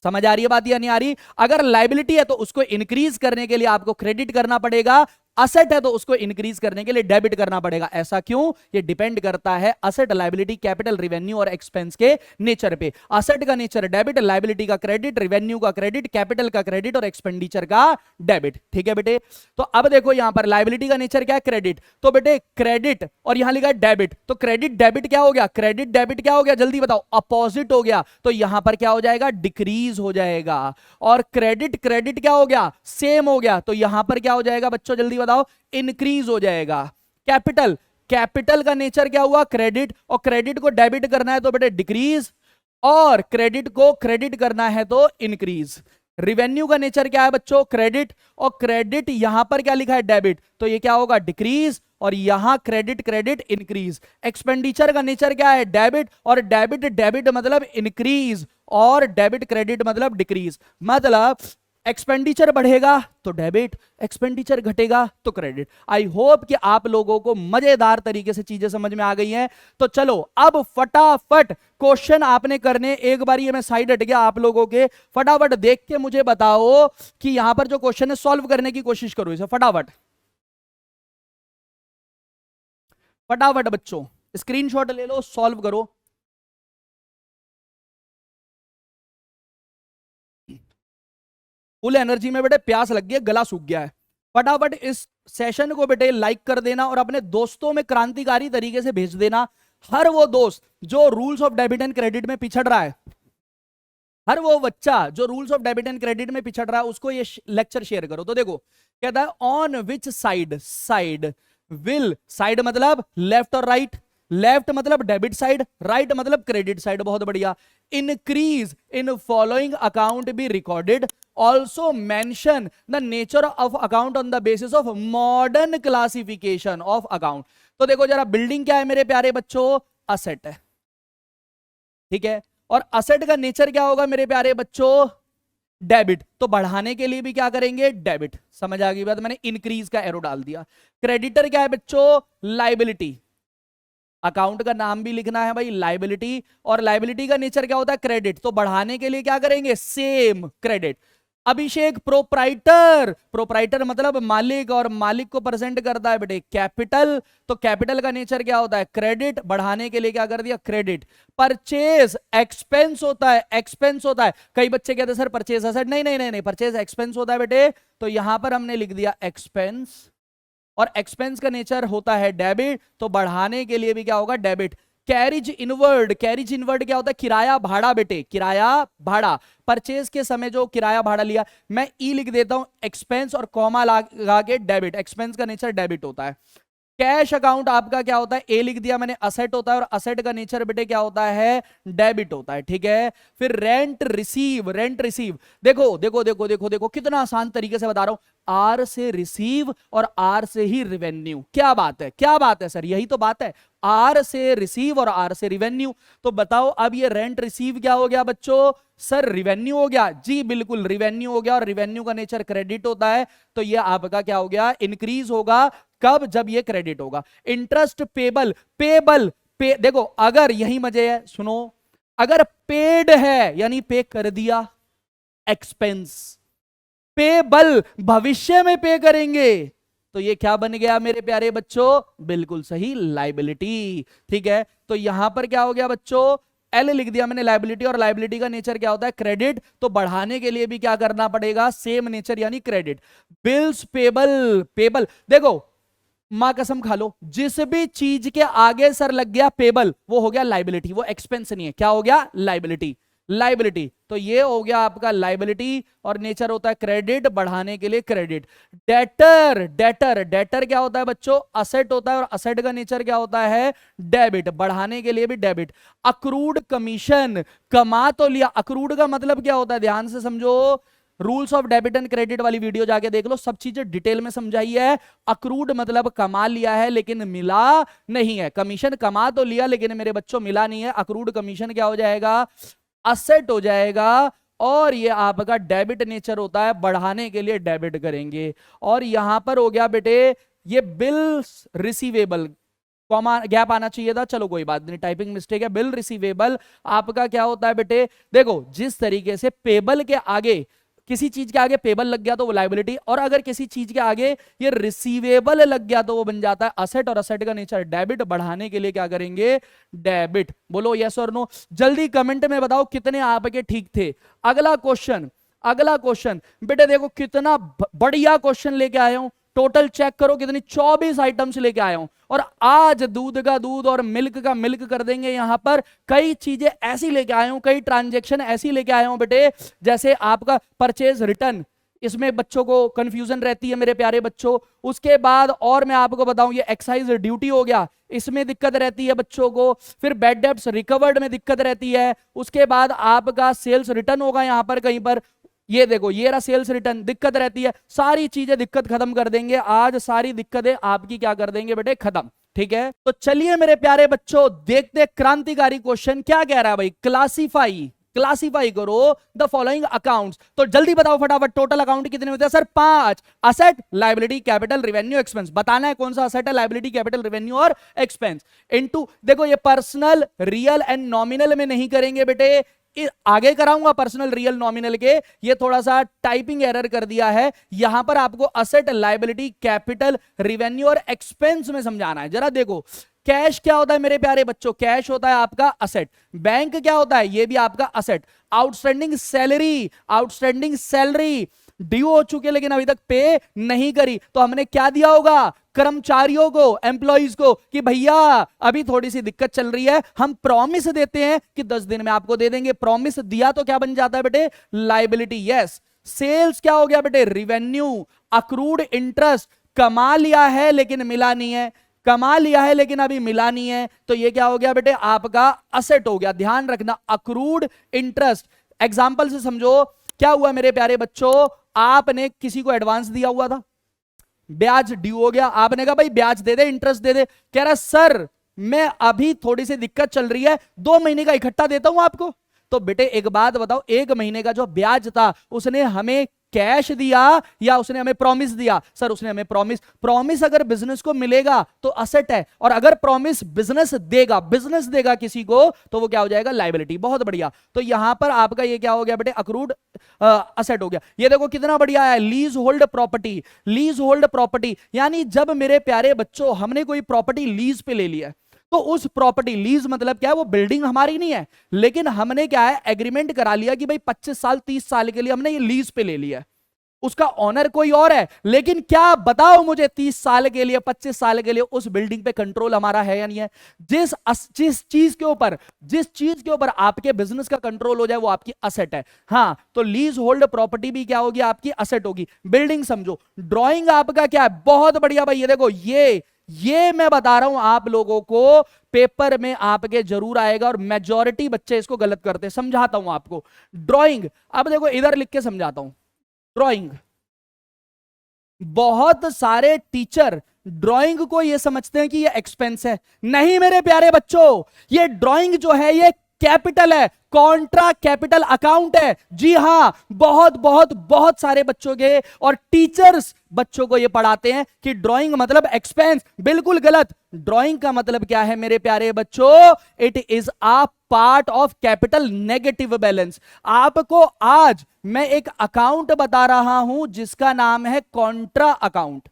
समझ आ रही है बात या नहीं आ रही। अगर लायबिलिटी है तो उसको इंक्रीज करने के लिए आपको क्रेडिट करना पड़ेगा, असेट है तो उसको इंक्रीज करने के लिए डेबिट करना पड़ेगा। ऐसा क्यों, ये डिपेंड करता है असेट, लायबिलिटी, कैपिटल, रिवेन्यू और एक्सपेंस के नेचर पे। असेट का नेचर डेबिट, लायबिलिटी का क्रेडिट, रिवेन्यू का क्रेडिट, कैपिटल का क्रेडिट और एक्सपेंडिचर का डेबिट। ठीक है बेटे। तो अब देखो यहां पर लायबिलिटी का नेचर क्या है, क्रेडिट, तो बेटे क्रेडिट, और यहां लिखा है डेबिट, तो क्रेडिट डेबिट क्या हो गया, क्रेडिट डेबिट क्या हो गया, जल्दी बताओ, अपोजिट हो गया। तो यहां पर क्या हो जाएगा, डिक्रीज हो जाएगा। और क्रेडिट क्रेडिट क्या हो गया, सेम हो गया, तो यहां पर क्या हो जाएगा बच्चों, जल्दी बताओ, इंक्रीज हो जाएगा। कैपिटल, कैपिटल का नेचर क्या हुआ, क्रेडिट, और क्रेडिट को डेबिट करना है तो बेटे डिक्रीज, और क्रेडिट को क्रेडिट करना है तो इंक्रीज। रिवेन्यू का नेचर क्या है बच्चों, क्रेडिट, और क्रेडिट यहां पर क्या लिखा है, डेबिट, तो ये क्या होगा, डिक्रीज, और यहां क्रेडिट क्रेडिट इंक्रीज। एक्सपेंडिचर का नेचर क्या है, डेबिट, और डेबिट डेबिट मतलब इंक्रीज, और डेबिट क्रेडिट मतलब डिक्रीज, मतलब एक्सपेंडिचर बढ़ेगा तो डेबिट, एक्सपेंडिचर घटेगा तो क्रेडिट। आई होप कि आप लोगों को मजेदार तरीके से चीजें समझ में आ गई हैं। तो चलो अब फटाफट क्वेश्चन आपने करने, एक बार ये मैं साइड हट गया आप लोगों के, फटाफट देख के मुझे बताओ कि यहां पर जो क्वेश्चन है सॉल्व करने की कोशिश करो इसे फटाफट फटाफट बच्चों, स्क्रीनशॉट ले लो, सॉल्व करो। फुल एनर्जी में बेटे, प्यास लग गई, गला सूख गया है। फटाफट इस सेशन को बेटे लाइक कर देना और अपने दोस्तों में क्रांतिकारी तरीके से भेज देना। हर वो दोस्त जो rules of debit and credit में पिछड़ रहा है, हर वो बच्चा जो rules of debit and credit में पिछड़ रहा है, उसको ये लेक्चर शेयर करो। तो देखो कहता है on which side, side will, side मतलब लेफ्ट और राइट, लेफ्ट मतलब डेबिट साइड, राइट मतलब क्रेडिट साइड। बहुत बढ़िया। Increase in following account be recorded, also mention the nature of account on the basis of modern classification of account. तो देखो जरा, building क्या है मेरे प्यारे बच्चों, असेट है, ठीक है, और असेट का नेचर क्या होगा मेरे प्यारे बच्चों, डेबिट। तो बढ़ाने के लिए भी क्या करेंगे, डेबिट। समझ आ गई बात, मैंने इंक्रीज का एरो डाल दिया। क्रेडिटर क्या है बच्चों, लाइबिलिटी, अकाउंट का नाम भी लिखना है भाई, लाइबिलिटी, और लाइबिलिटी का नेचर क्या होता है, क्रेडिट। तो बढ़ाने के लिए क्या करेंगे, सेम क्रेडिट। अभिषेक प्रोप्राइटर, प्रोप्राइटर मतलब मालिक, और मालिक को प्रेजेंट करता है बेटे कैपिटल। तो कैपिटल का नेचर क्या होता है, क्रेडिट। बढ़ाने के लिए क्या कर दिया, क्रेडिट। परचेज एक्सपेंस होता है, एक्सपेंस होता है। कई बच्चे कहते हैं सर परचेज असेट, नहीं नहीं नहीं नहीं, परचेज एक्सपेंस होता है बेटे। तो यहां पर हमने लिख दिया एक्सपेंस, और एक्सपेंस का नेचर होता है डेबिट। तो बढ़ाने के लिए भी क्या होगा, debit. Carriage inward, carriage inward क्या होता है, किराया भाड़ा बेटे, किराया भाड़ा। परचेज के समय जो किराया भाड़ा लिया, मैं ई लिख देता हूं एक्सपेंस और कॉमा लगा के डेबिट। एक्सपेंस का नेचर डेबिट होता है। कैश अकाउंट आपका क्या होता है, ए लिख दिया मैंने, असेट होता है, और असेट का नेचर बेटे क्या होता है, डेबिट होता है, ठीक है। फिर रेंट रिसीव, रेंट रिसीव, देखो देखो देखो देखो देखो कितना आसान तरीके से बता रहा हूं, आर से रिसीव और आर से ही रिवेन्यू। क्या बात है, क्या बात है सर, यही तो बात है, आर से रिसीव और आर से रिवेन्यू। तो बताओ अब ये रेंट रिसीव क्या हो गया बच्चों, सर रिवेन्यू हो गया। जी बिल्कुल रिवेन्यू हो गया, और रिवेन्यू का नेचर क्रेडिट होता है। तो ये आपका क्या हो गया, इंक्रीज होगा। कब, जब ये क्रेडिट होगा। इंटरेस्ट पेबल, पेबल देखो अगर, यही मजे है, सुनो, अगर पेड है यानी पे कर दिया, एक्सपेंस। पेबल भविष्य में पे करेंगे, तो ये क्या बन गया मेरे प्यारे बच्चों, बिल्कुल सही, लाइबिलिटी। ठीक है, तो यहां पर क्या हो गया बच्चों, एल लिख दिया मैंने लाइबिलिटी, और लाइबिलिटी का नेचर क्या होता है, क्रेडिट। तो बढ़ाने के लिए भी क्या करना पड़ेगा, सेम नेचर यानी क्रेडिट। बिल्स पेबल, पेबल देखो मां कसम खा लो, जिस भी चीज के आगे सर लग गया पेबल, वो हो गया लाइबिलिटी, वो एक्सपेंस नहीं है, क्या हो गया, लाइबिलिटी, लाइबिलिटी। तो ये हो गया आपका लाइबिलिटी, और नेचर होता है क्रेडिट, बढ़ाने के लिए क्रेडिट। डेटर, डेटर, डेटर क्या होता है बच्चों, असेट होता है, और असेट का नेचर क्या होता है, डेबिट, बढ़ाने के लिए भी डेबिट। अक्रूड कमीशन, कमा तो लिया, अक्रूड का मतलब क्या होता है, ध्यान से समझो, rules of debit and credit वाली वीडियो जाके देख लो, सब चीजें डिटेल में समझाई है। अक्रूड मतलब कमा लिया है लेकिन मिला नहीं है, कमीशन कमा तो लिया लेकिन मेरे बच्चों मिला नहीं है। अक्रूड कमीशन क्या हो जाएगा, असेट हो जाएगा, और ये आपका डेबिट नेचर होता है, बढ़ाने के लिए डेबिट करेंगे। और यहां पर हो गया बेटे ये बिल्स रिसीवेबल, कॉमा गैप आना चाहिए था, चलो कोई बात नहीं, टाइपिंग मिस्टेक है। बिल रिसीवेबल आपका क्या होता है बेटे, देखो जिस तरीके से पेबल के आगे, किसी चीज के आगे पेबल लग गया तो वो लाइबिलिटी, और अगर किसी चीज के आगे ये रिसीवेबल लग गया तो वो बन जाता है असेट, और असेट का नेचर डेबिट। बढ़ाने के लिए क्या करेंगे, डेबिट। बोलो यस और नो, जल्दी कमेंट में बताओ कितने आपके ठीक थे। अगला क्वेश्चन, अगला क्वेश्चन बेटे देखो कितना बढ़िया क्वेश्चन लेके आया हूं, टोटल चेक करो कितनी, 24 आइटम्स लेके आया हूं। और आज दूध का दूध और मिल्क का मिल्क कर देंगे। यहां पर कई चीजें ऐसी लेके आया हूं, कई ट्रांजैक्शन ऐसी लेके आया हूं बेटे, जैसे आपका परचेज रिटर्न, इसमें बच्चों को कंफ्यूजन रहती है मेरे प्यारे बच्चों। उसके बाद और मैं आपको बताऊं, ये एक्साइज ड्यूटी हो गया, इसमें दिक्कत रहती है बच्चों को। फिर बैड डेब्ट्स रिकवर्ड में दिक्कत रहती है। उसके बाद आपका सेल्स रिटर्न होगा यहां पर कहीं पर, ये देखो ये रहा सेल्स रिटर्न, दिक्कत रहती है। सारी चीजें दिक्कत खत्म कर देंगे आज, सारी दिक्कतें आपकी क्या कर देंगे बेटे, खत्म। ठीक है, तो चलिए मेरे प्यारे बच्चों देखते क्रांतिकारी क्वेश्चन क्या कह रहा है भाई। क्लासिफाई, क्लासिफाई करो द फॉलोइंग अकाउंट्स। तो जल्दी बताओ फटाफट, टोटल अकाउंट कितने होते हैं sir? 5। Asset, liability, capital, revenue, expense. बताना है कौन सा असेट है, लायबिलिटी, कैपिटल, रेवेन्यू और एक्सपेंस। इनटू, देखो ये पर्सनल, रियल एंड नॉमिनल में नहीं करेंगे बेटे, आगे कराऊंगा पर्सनल, रियल, नॉमिनल के। ये थोड़ा सा टाइपिंग एरर कर दिया है, यहां पर आपको असेट, लायबिलिटी, कैपिटल, रेवेन्यू और एक्सपेंस में समझाना है। जरा देखो, कैश क्या होता है मेरे प्यारे बच्चों? कैश होता है आपका असेट। बैंक क्या होता है? ये भी आपका asset. Outstanding salary, outstanding salary due हो चुके लेकिन अभी तक पे नहीं करी, तो हमने क्या दिया होगा कर्मचारियों को, एम्प्लॉइज को, कि भैया अभी थोड़ी सी दिक्कत चल रही है, हम प्रॉमिस देते हैं कि 10 दिन में आपको दे देंगे। प्रॉमिस दिया तो क्या बन जाता है बेटे? लायबिलिटी। यस। सेल्स क्या हो गया बेटे? रिवेन्यू। अक्रूड इंटरेस्ट, कमा लिया है लेकिन मिला नहीं है, कमा लिया है लेकिन अभी मिला नहीं है, तो ये क्या हो गया बेटे? आपका असेट हो गया। ध्यान रखना, अक्रूड इंटरेस्ट। एग्जाम्पल से समझो, क्या हुआ मेरे प्यारे बच्चों, आपने किसी को एडवांस दिया हुआ था, ब्याज ड्यू हो गया, आपने कहा भाई ब्याज दे दे, इंटरेस्ट दे दे। कह रहा सर मैं अभी थोड़ी सी दिक्कत चल रही है, 2 महीने का इकट्ठा देता हूं आपको। तो बेटे एक बात बताओ, 1 महीने का जो ब्याज था उसने हमें कैश दिया या उसने हमें प्रॉमिस दिया? सर उसने हमें प्रॉमिस। प्रॉमिस अगर बिजनेस को मिलेगा तो असेट है, और अगर प्रॉमिस बिजनेस देगा किसी को, तो वो क्या हो जाएगा? लायबिलिटी। बहुत बढ़िया। तो यहां पर आपका ये क्या हो गया बेटे? अक्रूड असेट हो गया। ये देखो कितना बढ़िया है, lease hold property. Lease hold property यानी जब मेरे प्यारे बच्चों हमने कोई प्रॉपर्टी लीज पे ले लिया, तो उस प्रॉपर्टी, लीज मतलब क्या है? वो बिल्डिंग हमारी नहीं है, लेकिन हमने क्या है? एग्रीमेंट करा लिया कि भाई 25 साल 30 साल के लिए हमने ये लीज पे ले लिया है। उसका ऑनर कोई और है, लेकिन क्या बताओ मुझे, 30 साल के लिए 25 साल के लिए उस बिल्डिंग पे कंट्रोल हमारा है या नहीं है? जिस चीज के ऊपर आपके बिजनेस का कंट्रोल हो जाए वो आपकी असेट है। हाँ, तो लीज होल्ड प्रॉपर्टी भी क्या होगी? आपकी असेट होगी। बिल्डिंग समझो। ड्रॉइंग आपका क्या है? बहुत बढ़िया भाई, ये देखो, ये मैं बता रहा हूं आप लोगों को, पेपर में आपके जरूर आएगा और मेजॉरिटी बच्चे इसको गलत करते हैं। समझाता हूं आपको ड्राइंग। अब देखो इधर लिख के समझाता हूं ड्राइंग। बहुत सारे टीचर ड्राइंग को ये समझते हैं कि ये एक्सपेंस है। नहीं मेरे प्यारे बच्चों, ये ड्राइंग जो है ये कैपिटल है, कॉन्ट्रा कैपिटल अकाउंट है। जी हां, बहुत सारे बच्चों के और टीचर्स बच्चों को ये पढ़ाते हैं कि ड्राइंग मतलब एक्सपेंस। बिल्कुल गलत। ड्राइंग का मतलब क्या है मेरे प्यारे बच्चों? It is a part of capital negative balance. आपको आज मैं एक अकाउंट बता रहा हूं जिसका नाम है Contra account.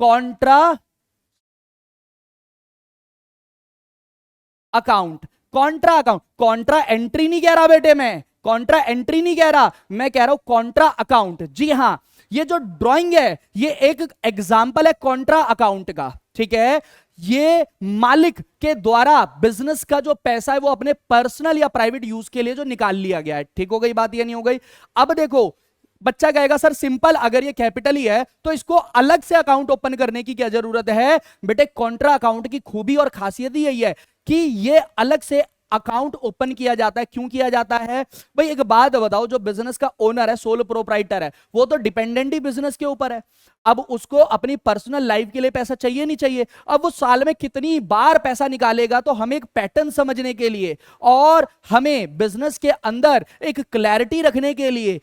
Contra account, Contra account. Contra entry नहीं कह रहा बेटे, मैं कॉन्ट्रा एंट्री नहीं कह रहा, मैं कह रहा हूं कॉन्ट्रा अकाउंट। जी हां, ये जो ड्राइंग है ये एक एग्जाम्पल है कॉन्ट्रा अकाउंट का। ठीक है, ये मालिक के द्वारा बिजनेस का जो पैसा है वो अपने पर्सनल या प्राइवेट यूज के लिए जो निकाल लिया गया है। ठीक हो गई बात या नहीं हो गई? अब देखो बच्चा कहेगा सर सिंपल, अगर ये कैपिटल ही है तो इसको अलग से अकाउंट ओपन करने की क्या जरूरत है? बेटे कॉन्ट्रा अकाउंट की खूबी और खासियत ही यही है कि ये अलग से अकाउंट ओपन किया जाता है। क्यों किया जाता है भाई? एक बात बताओ, जो बिजनेस का ओनर है, सोल प्रोप्राइटर है, वो तो डिपेंडेंट ही बिजनेस के ऊपर है। अब उसको अपनी पर्सनल लाइफ के लिए पैसा चाहिए नहीं चाहिए? अब वो साल में कितनी बार पैसा निकालेगा, तो हमें एक पैटर्न समझने के लिए और हमें बिजनेस के अंदर एक क्लैरिटी रखने के लिए,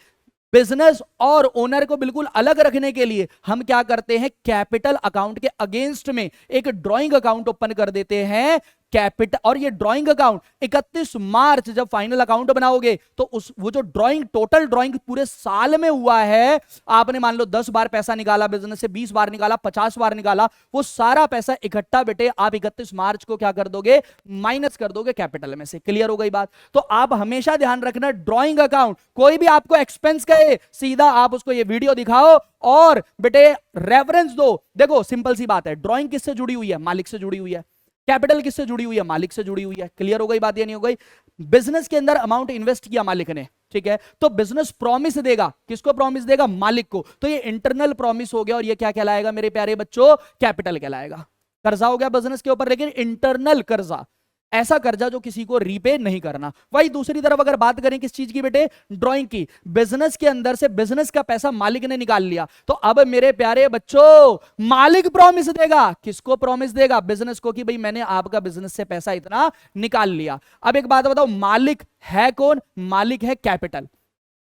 बिजनेस और ओनर को बिल्कुल अलग रखने के लिए हम क्या करते हैं? कैपिटल अकाउंट के अगेंस्ट में एक ड्राइंग अकाउंट ओपन कर देते हैं कैपिटल। और ये ड्राइंग अकाउंट 31 मार्च जब फाइनल अकाउंट बनाओगे तो वो जो ड्राइंग, टोटल ड्राइंग पूरे साल में हुआ है, आपने मान लो 10 बार पैसा निकाला बिजनेस से, 20 बार निकाला, 50 बार निकाला, वो सारा पैसा इकट्ठा बेटे आप 31 मार्च को क्या कर दोगे? माइनस कर दोगे कैपिटल में से। क्लियर हो गई बात? तो आप हमेशा ध्यान रखना, ड्राइंग अकाउंट कोई भी आपको एक्सपेंस कहे, सीधा आप उसको ये वीडियो दिखाओ और बेटे रेफरेंस दो। देखो सिंपल सी बात है, ड्राइंग किससे जुड़ी हुई है? मालिक से जुड़ी हुई है। कैपिटल किससे जुड़ी हुई है? मालिक से जुड़ी हुई है। क्लियर हो गई बात या नहीं हो गई? बिजनेस के अंदर अमाउंट इन्वेस्ट किया मालिक ने, ठीक है, तो बिजनेस प्रॉमिस देगा। किसको प्रॉमिस देगा? मालिक को। तो ये इंटरनल प्रॉमिस हो गया और ये क्या कहलाएगा मेरे प्यारे बच्चों? कैपिटल कहलाएगा। कर्जा हो गया बिजनेस के ऊपर, लेकिन इंटरनल कर्जा। ऐसा कर्जा जो किसी को रीपे नहीं करना। वही दूसरी तरफ अगर बात करें किस चीज की बेटे, ड्राइंग की, बिजनेस के अंदर से बिजनेस का पैसा मालिक ने निकाल लिया, तो अब मेरे प्यारे बच्चों मालिक प्रॉमिस देगा, किसको प्रॉमिस देगा, बिजनेस को, कि भाई मैंने आपका बिजनेस से पैसा इतना निकाल लिया। अब एक बात बताओ, मालिक है कौन, मालिक है कैपिटल,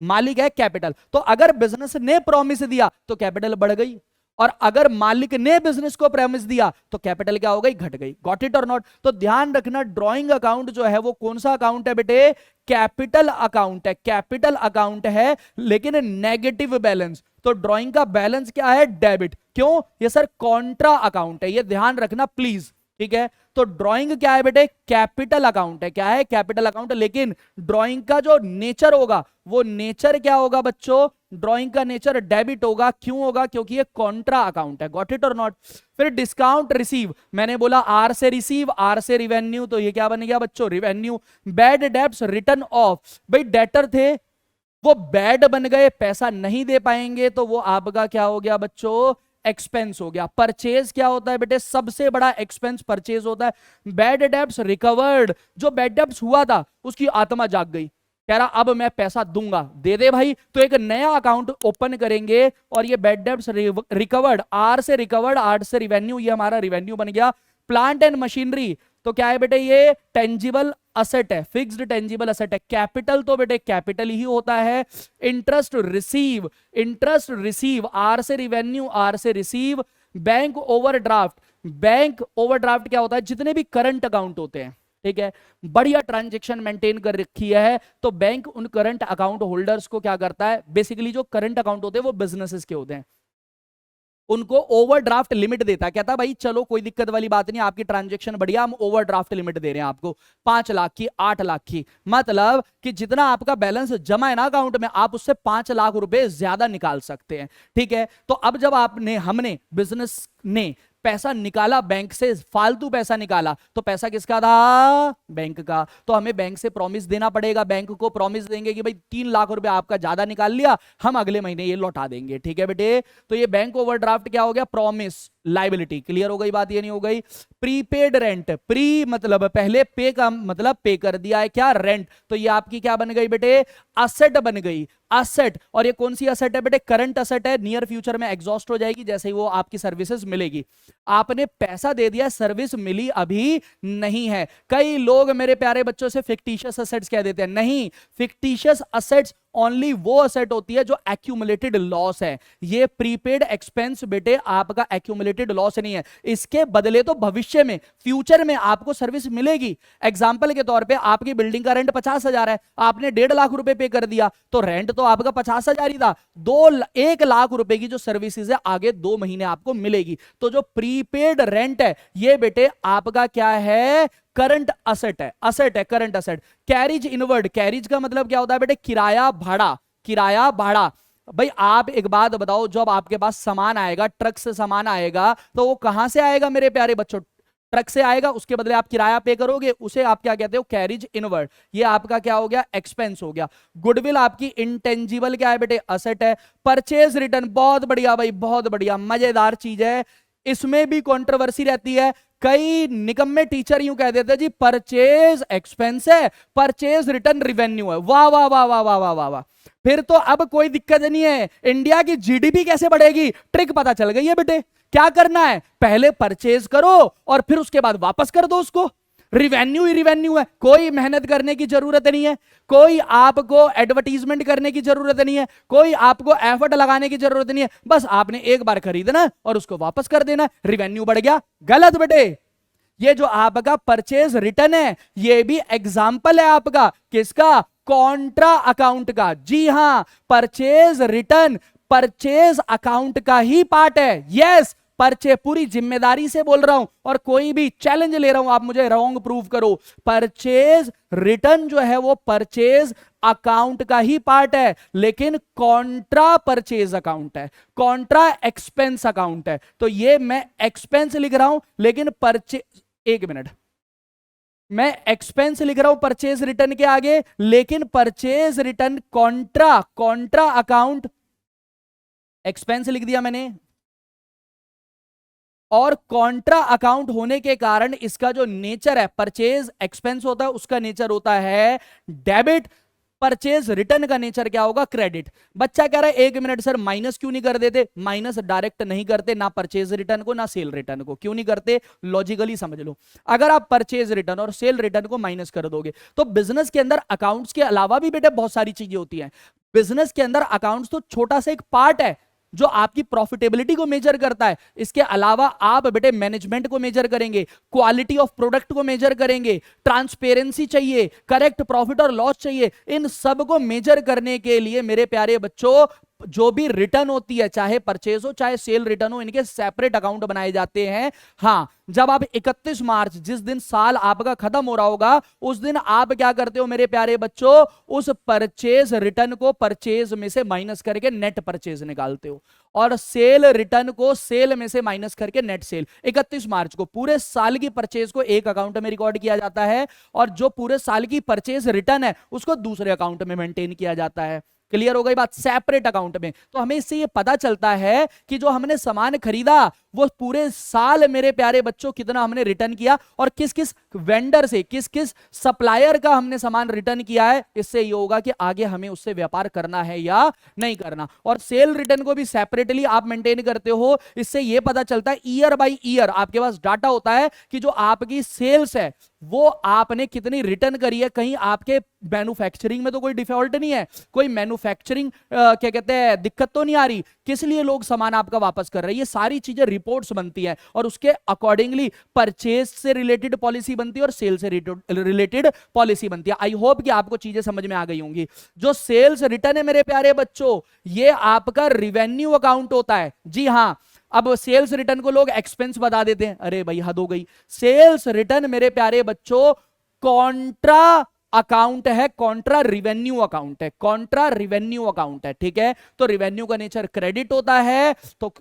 मालिक है कैपिटल। तो अगर बिजनेस ने प्रॉमिस दिया तो कैपिटल बढ़ गई, और अगर मालिक ने बिजनेस को प्रॉमिस दिया तो कैपिटल क्या हो गई, घट गई। गॉट इट और नॉट? तो ध्यान रखना, ड्राइंग अकाउंट जो है वो कौन सा अकाउंट है बेटे, कैपिटल अकाउंट है, कैपिटल अकाउंट है, लेकिन नेगेटिव बैलेंस। तो ड्राइंग का बैलेंस क्या है, डेबिट। क्यों? ये सर कॉन्ट्रा अकाउंट है, ये ध्यान रखना प्लीज, ठीक है। तो ड्राइंग क्या है बेटे, कैपिटल अकाउंट है, क्या है, कैपिटल अकाउंट। लेकिन ड्राइंग का जो नेचर होगा वो नेचर क्या होगा बच्चों, ड्राइंग का नेचर डेबिट होगा। क्यों होगा, क्योंकि ये कॉन्ट्रा अकाउंट है। गॉट इट और नॉट? फिर डिस्काउंट रिसीव, मैंने बोला आर से रिसीव, आर से रिवेन्यू, तो ये क्या बन गया बच्चों, revenue. Bad debts return of, भाई डेटर थे वो बैड बन गए, पैसा नहीं दे पाएंगे, तो वो आपका क्या हो गया बच्चों, एक्सपेंस हो गया। परचेज क्या होता है बेटे, सबसे बड़ा एक्सपेंस परचेज होता है। बैड डेब्ट्स रिकवर्ड, जो बैड डेब्ट्स हुआ था उसकी आत्मा जाग गई, कह रहा अब मैं पैसा दूंगा, दे दे भाई, तो एक नया अकाउंट ओपन करेंगे और ये बैड डेब्ट्स रिकवर्ड, आर से रिकवर्ड, आर से रिवेन्यू, ये हमारा रिवेन्यू बन गया। प्लांट एंड मशीनरी, तो क्या है बेटे, ये टेंजिबल असेट है, फिक्स्ड टेंजिबल असेट है। कैपिटल तो बेटे कैपिटल ही होता है। Interest receive, interest receive, R से रिवेन्यू, आर से receive. Bank overdraft, bank overdraft क्या होता है, जितने भी करंट अकाउंट होते हैं, ठीक है, बढ़िया ट्रांजैक्शन मेंटेन कर रखी है, तो बैंक उन करंट अकाउंट होल्डर्स को क्या करता है, बेसिकली जो करंट अकाउंट होते हैं वो बिजनेसेस के होते हैं, उनको ओवरड्राफ्ट लिमिट देता है। कहता है भाई चलो कोई दिक्कत वाली बात नहीं, आपकी ट्रांजैक्शन बढ़िया, हम ओवरड्राफ्ट लिमिट दे रहे हैं आपको 5 लाख की, 8 लाख की, मतलब कि जितना आपका बैलेंस जमा है ना अकाउंट में, आप उससे 5 लाख रुपए ज्यादा निकाल सकते हैं, ठीक है। तो अब जब आपने, हमने, बिजनेस ने पैसा निकाला बैंक से, फालतू पैसा निकाला, तो पैसा किसका था, बैंक का। तो हमें बैंक से प्रॉमिस देना पड़ेगा, बैंक को प्रॉमिस देंगे कि भाई 3 लाख रुपए आपका ज्यादा निकाल लिया, हम अगले महीने ये लौटा देंगे, ठीक है बेटे। तो ये बैंक ओवरड्राफ्ट क्या हो गया, प्रॉमिस लाइबिलिटी। क्लियर हो गई बात, ये नहीं हो गई। प्रीपेड रेंट, प्री मतलब पहले, पे का मतलब पे कर दिया है, क्या, रेंट, तो ये आपकी क्या बन गई बेटे, असेट बन गई, असेट। और ये कौन सी असेट है बेटे, करंट असेट है, नियर फ्यूचर में एग्जॉस्ट हो जाएगी जैसे ही वो आपकी सर्विसेज मिलेगी। आपने पैसा दे दिया, सर्विस मिली अभी नहीं है। कई लोग मेरे प्यारे बच्चों से फिक्टिशियस असेट्स कह देते हैं, नहीं, फिक्टिशियस असेट्स ओनली वो असेट होती है जो एक्यूमुलेटेड लॉस है। ये प्रीपेड एक्सपेंस बेटे आपका एक्यूमुलेटेड लॉस नहीं है, इसके बदले तो भविष्य में, फ्यूचर में आपको सर्विस मिलेगी। एग्जांपल के तौर पे आपकी बिल्डिंग का रेंट 50,000 है, आपने 1.5 लाख रुपए पे कर दिया, तो रेंट तो आपका 50,000 ही था, 1 लाख रुपए की जो सर्विसेज है आगे 2 महीने आपको मिलेगी। तो जो प्रीपेड रेंट है ये बेटे आपका क्या है, करंट असेट है, असेट है, current asset. Carriage inward, carriage का मतलब क्या होता है बेटे, किराया भाड़ा, किराया भाड़ा। भाई आप एक बात बताओ, जब आपके पास सामान आएगा, ट्रक से सामान आएगा, तो वो कहां से आएगा मेरे प्यारे बच्चों, ट्रक से आएगा, उसके बदले आप किराया पे करोगे, उसे आप क्या कहते हो, कैरिज इनवर्ड। ये आपका क्या हो गया, एक्सपेंस हो गया। गुडविल आपकी इंटेंजिबल क्या है बेटे, असेट है। परचेज रिटर्न, बहुत बढ़िया भाई, बहुत बढ़िया, मजेदार चीज है, इसमें भी कंट्रोवर्सी रहती है। कई निकम्मे टीचर यूं कह देते हैं जी परचेज एक्सपेंस है, परचेज रिटर्न रिवेन्यू है। वाह वाह वाह वाह वाह वाह वाह वाह, फिर तो अब कोई दिक्कत नहीं है। इंडिया की जीडीपी कैसे बढ़ेगी, ट्रिक पता चल गई है बेटे। क्या करना है, पहले परचेज करो और फिर उसके बाद वापस कर दो उसको, रिवेन्यू ही रिवेन्यू है, कोई मेहनत करने की जरूरत नहीं है, कोई आपको एडवर्टीजमेंट करने की जरूरत नहीं है, कोई आपको एफर्ट लगाने की जरूरत नहीं है, बस आपने एक बार खरीदना और उसको वापस कर देना, रिवेन्यू बढ़ गया। गलत बेटे, ये जो आपका परचेज रिटर्न है ये भी एग्जाम्पल है आपका, किसका, कॉन्ट्रा अकाउंट का। जी हां, परचेज रिटर्न परचेज अकाउंट का ही पार्ट है। यस, परचे, पूरी जिम्मेदारी से बोल रहा हूं और कोई भी चैलेंज ले रहा हूं, आप मुझे रॉन्ग प्रूव करो। परचेज रिटर्न जो है वो परचेज अकाउंट का ही पार्ट है, लेकिन कॉन्ट्रा परचेज अकाउंट है, कॉन्ट्रा एक्सपेंस अकाउंट है। तो ये मैं एक्सपेंस लिख रहा हूं, लेकिन परचेज, एक मिनट, मैं एक्सपेंस लिख रहा हूं परचेज रिटर्न के आगे, लेकिन purchase return Contra, Contra account, expense लिख दिया मैंने, और कॉन्ट्रा अकाउंट होने के कारण इसका जो नेचर है, परचेज एक्सपेंस होता है, उसका नेचर होता है डेबिट। परचेज रिटर्न का नेचर क्या होगा? क्रेडिट। बच्चा कह रहा है 1 मिनट सर माइनस क्यों नहीं कर देते? माइनस डायरेक्ट नहीं करते ना परचेज रिटर्न को ना सेल रिटर्न को। क्यों नहीं करते? लॉजिकली समझ लो। अगर आप परचेज रिटर्न और सेल रिटर्न को माइनस कर दोगे तो बिजनेस के अंदर अकाउंट्स के अलावा भी बेटे बहुत सारी चीजें होती हैं। बिजनेस के अंदर अकाउंट्स तो छोटा सा एक पार्ट है जो आपकी प्रॉफिटेबिलिटी को मेजर करता है। इसके अलावा आप बेटे मैनेजमेंट को मेजर करेंगे, क्वालिटी ऑफ प्रोडक्ट को मेजर करेंगे, ट्रांसपेरेंसी चाहिए, करेक्ट प्रॉफिट और लॉस चाहिए। इन सब को मेजर करने के लिए मेरे प्यारे बच्चों जो भी रिटर्न होती है, चाहे परचेज हो चाहे सेल रिटर्न हो, इनके सेपरेट अकाउंट बनाए जाते हैं। हां, जब आप 31 मार्च जिस दिन साल आपका खत्म हो रहा होगा उस दिन आप क्या करते हो मेरे प्यारे बच्चों? उस परचेज रिटर्न को परचेज में से माइनस करके नेट परचेज निकालते हो और सेल रिटर्न को सेल में से माइनस करके नेट सेल। 31 मार्च को पूरे साल की परचेज को एक अकाउंट में रिकॉर्ड किया जाता है और जो पूरे साल की परचेज रिटर्न है उसको दूसरे अकाउंट में मेंटेन किया जाता है। क्लियर हो गई बात? सेपरेट अकाउंट में। तो हमें इससे ये पता चलता है कि जो हमने सामान खरीदा वो पूरे साल मेरे प्यारे बच्चों कितना हमने रिटर्न किया और किस किस वेंडर से, किस किस सप्लायर का हमने सामान रिटर्न किया है। इससे ये होगा कि आगे हमें उससे व्यापार करना है या नहीं करना। और सेल रिटर्न को भी सेपरेटली आप मेंटेन करते हो। इससे ये पता चलता है ईयर बाय ईयर आपके पास डाटा होता है कि जो आपकी सेल्स है वो आपने कितनी रिटर्न करी है। कहीं आपके मैन्युफैक्चरिंग में तो कोई डिफॉल्ट नहीं है, कोई मैन्युफैक्चरिंग क्या कहते हैं दिक्कत तो नहीं आ रही, किस लिए लोग सामान आपका वापस कर रहे हैं। ये सारी चीजें रिपोर्ट्स बनती है और उसके अकॉर्डिंगली परचेज से रिलेटेड पॉलिसी बनती है और सेल से रिलेटेड पॉलिसी बनती है। आई होप कि आपको चीजें समझ में आ गई होंगी। जो सेल्स रिटर्न है मेरे प्यारे बच्चों ये आपका रिवेन्यू अकाउंट होता है। जी हां, अब सेल्स रिटर्न को लोग एक्सपेंस बता देते हैं, अरे भाई हद हो गई। सेल्स रिटर्न मेरे प्यारे बच्चों कॉन्ट्रा अकाउंट है, कॉन्ट्रा रिवेन्यू अकाउंट है, कॉन्ट्रा रिवेन्यू अकाउंट है। ठीक है, तो रिवेन्यू का नेचर क्रेडिट होता है तो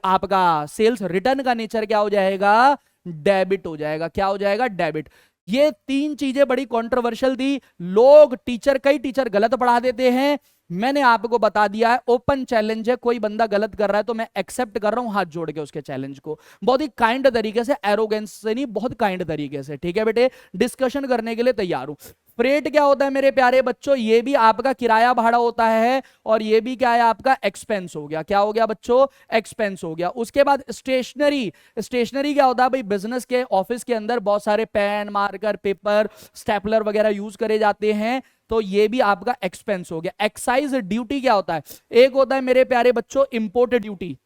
आपका सेल्स रिटर्न का नेचर क्या हो जाएगा? डेबिट हो जाएगा। क्या हो जाएगा? डेबिट। ये तीन चीजें बड़ी कंट्रोवर्शियल थी, लोग कई टीचर गलत पढ़ा देते हैं। मैंने आपको बता दिया है, ओपन चैलेंज है, कोई बंदा गलत कर रहा है तो मैं एक्सेप्ट कर रहा हूं हाथ जोड़ के उसके चैलेंज को, बहुत ही काइंड तरीके से, एरोगेंस से नहीं, बहुत काइंड तरीके से। ठीक है बेटे, डिस्कशन करने के लिए तैयार हूं। फ्रेट क्या होता है मेरे प्यारे बच्चों? ये भी आपका किराया भाड़ा होता है और ये भी क्या है आपका एक्सपेंस हो गया। क्या हो गया बच्चों? एक्सपेंस हो गया। उसके बाद स्टेशनरी, स्टेशनरी क्या होता है भाई? बिजनेस के ऑफिस के अंदर बहुत सारे पेन, मार्कर, पेपर, स्टेपलर वगैरह यूज करे जाते हैं तो ये भी आपका एक्सपेंस हो गया। एक्साइज ड्यूटी क्या होता है? एक होता है मेरे प्यारे बच्चों इंपोर्ट ड्यूटी,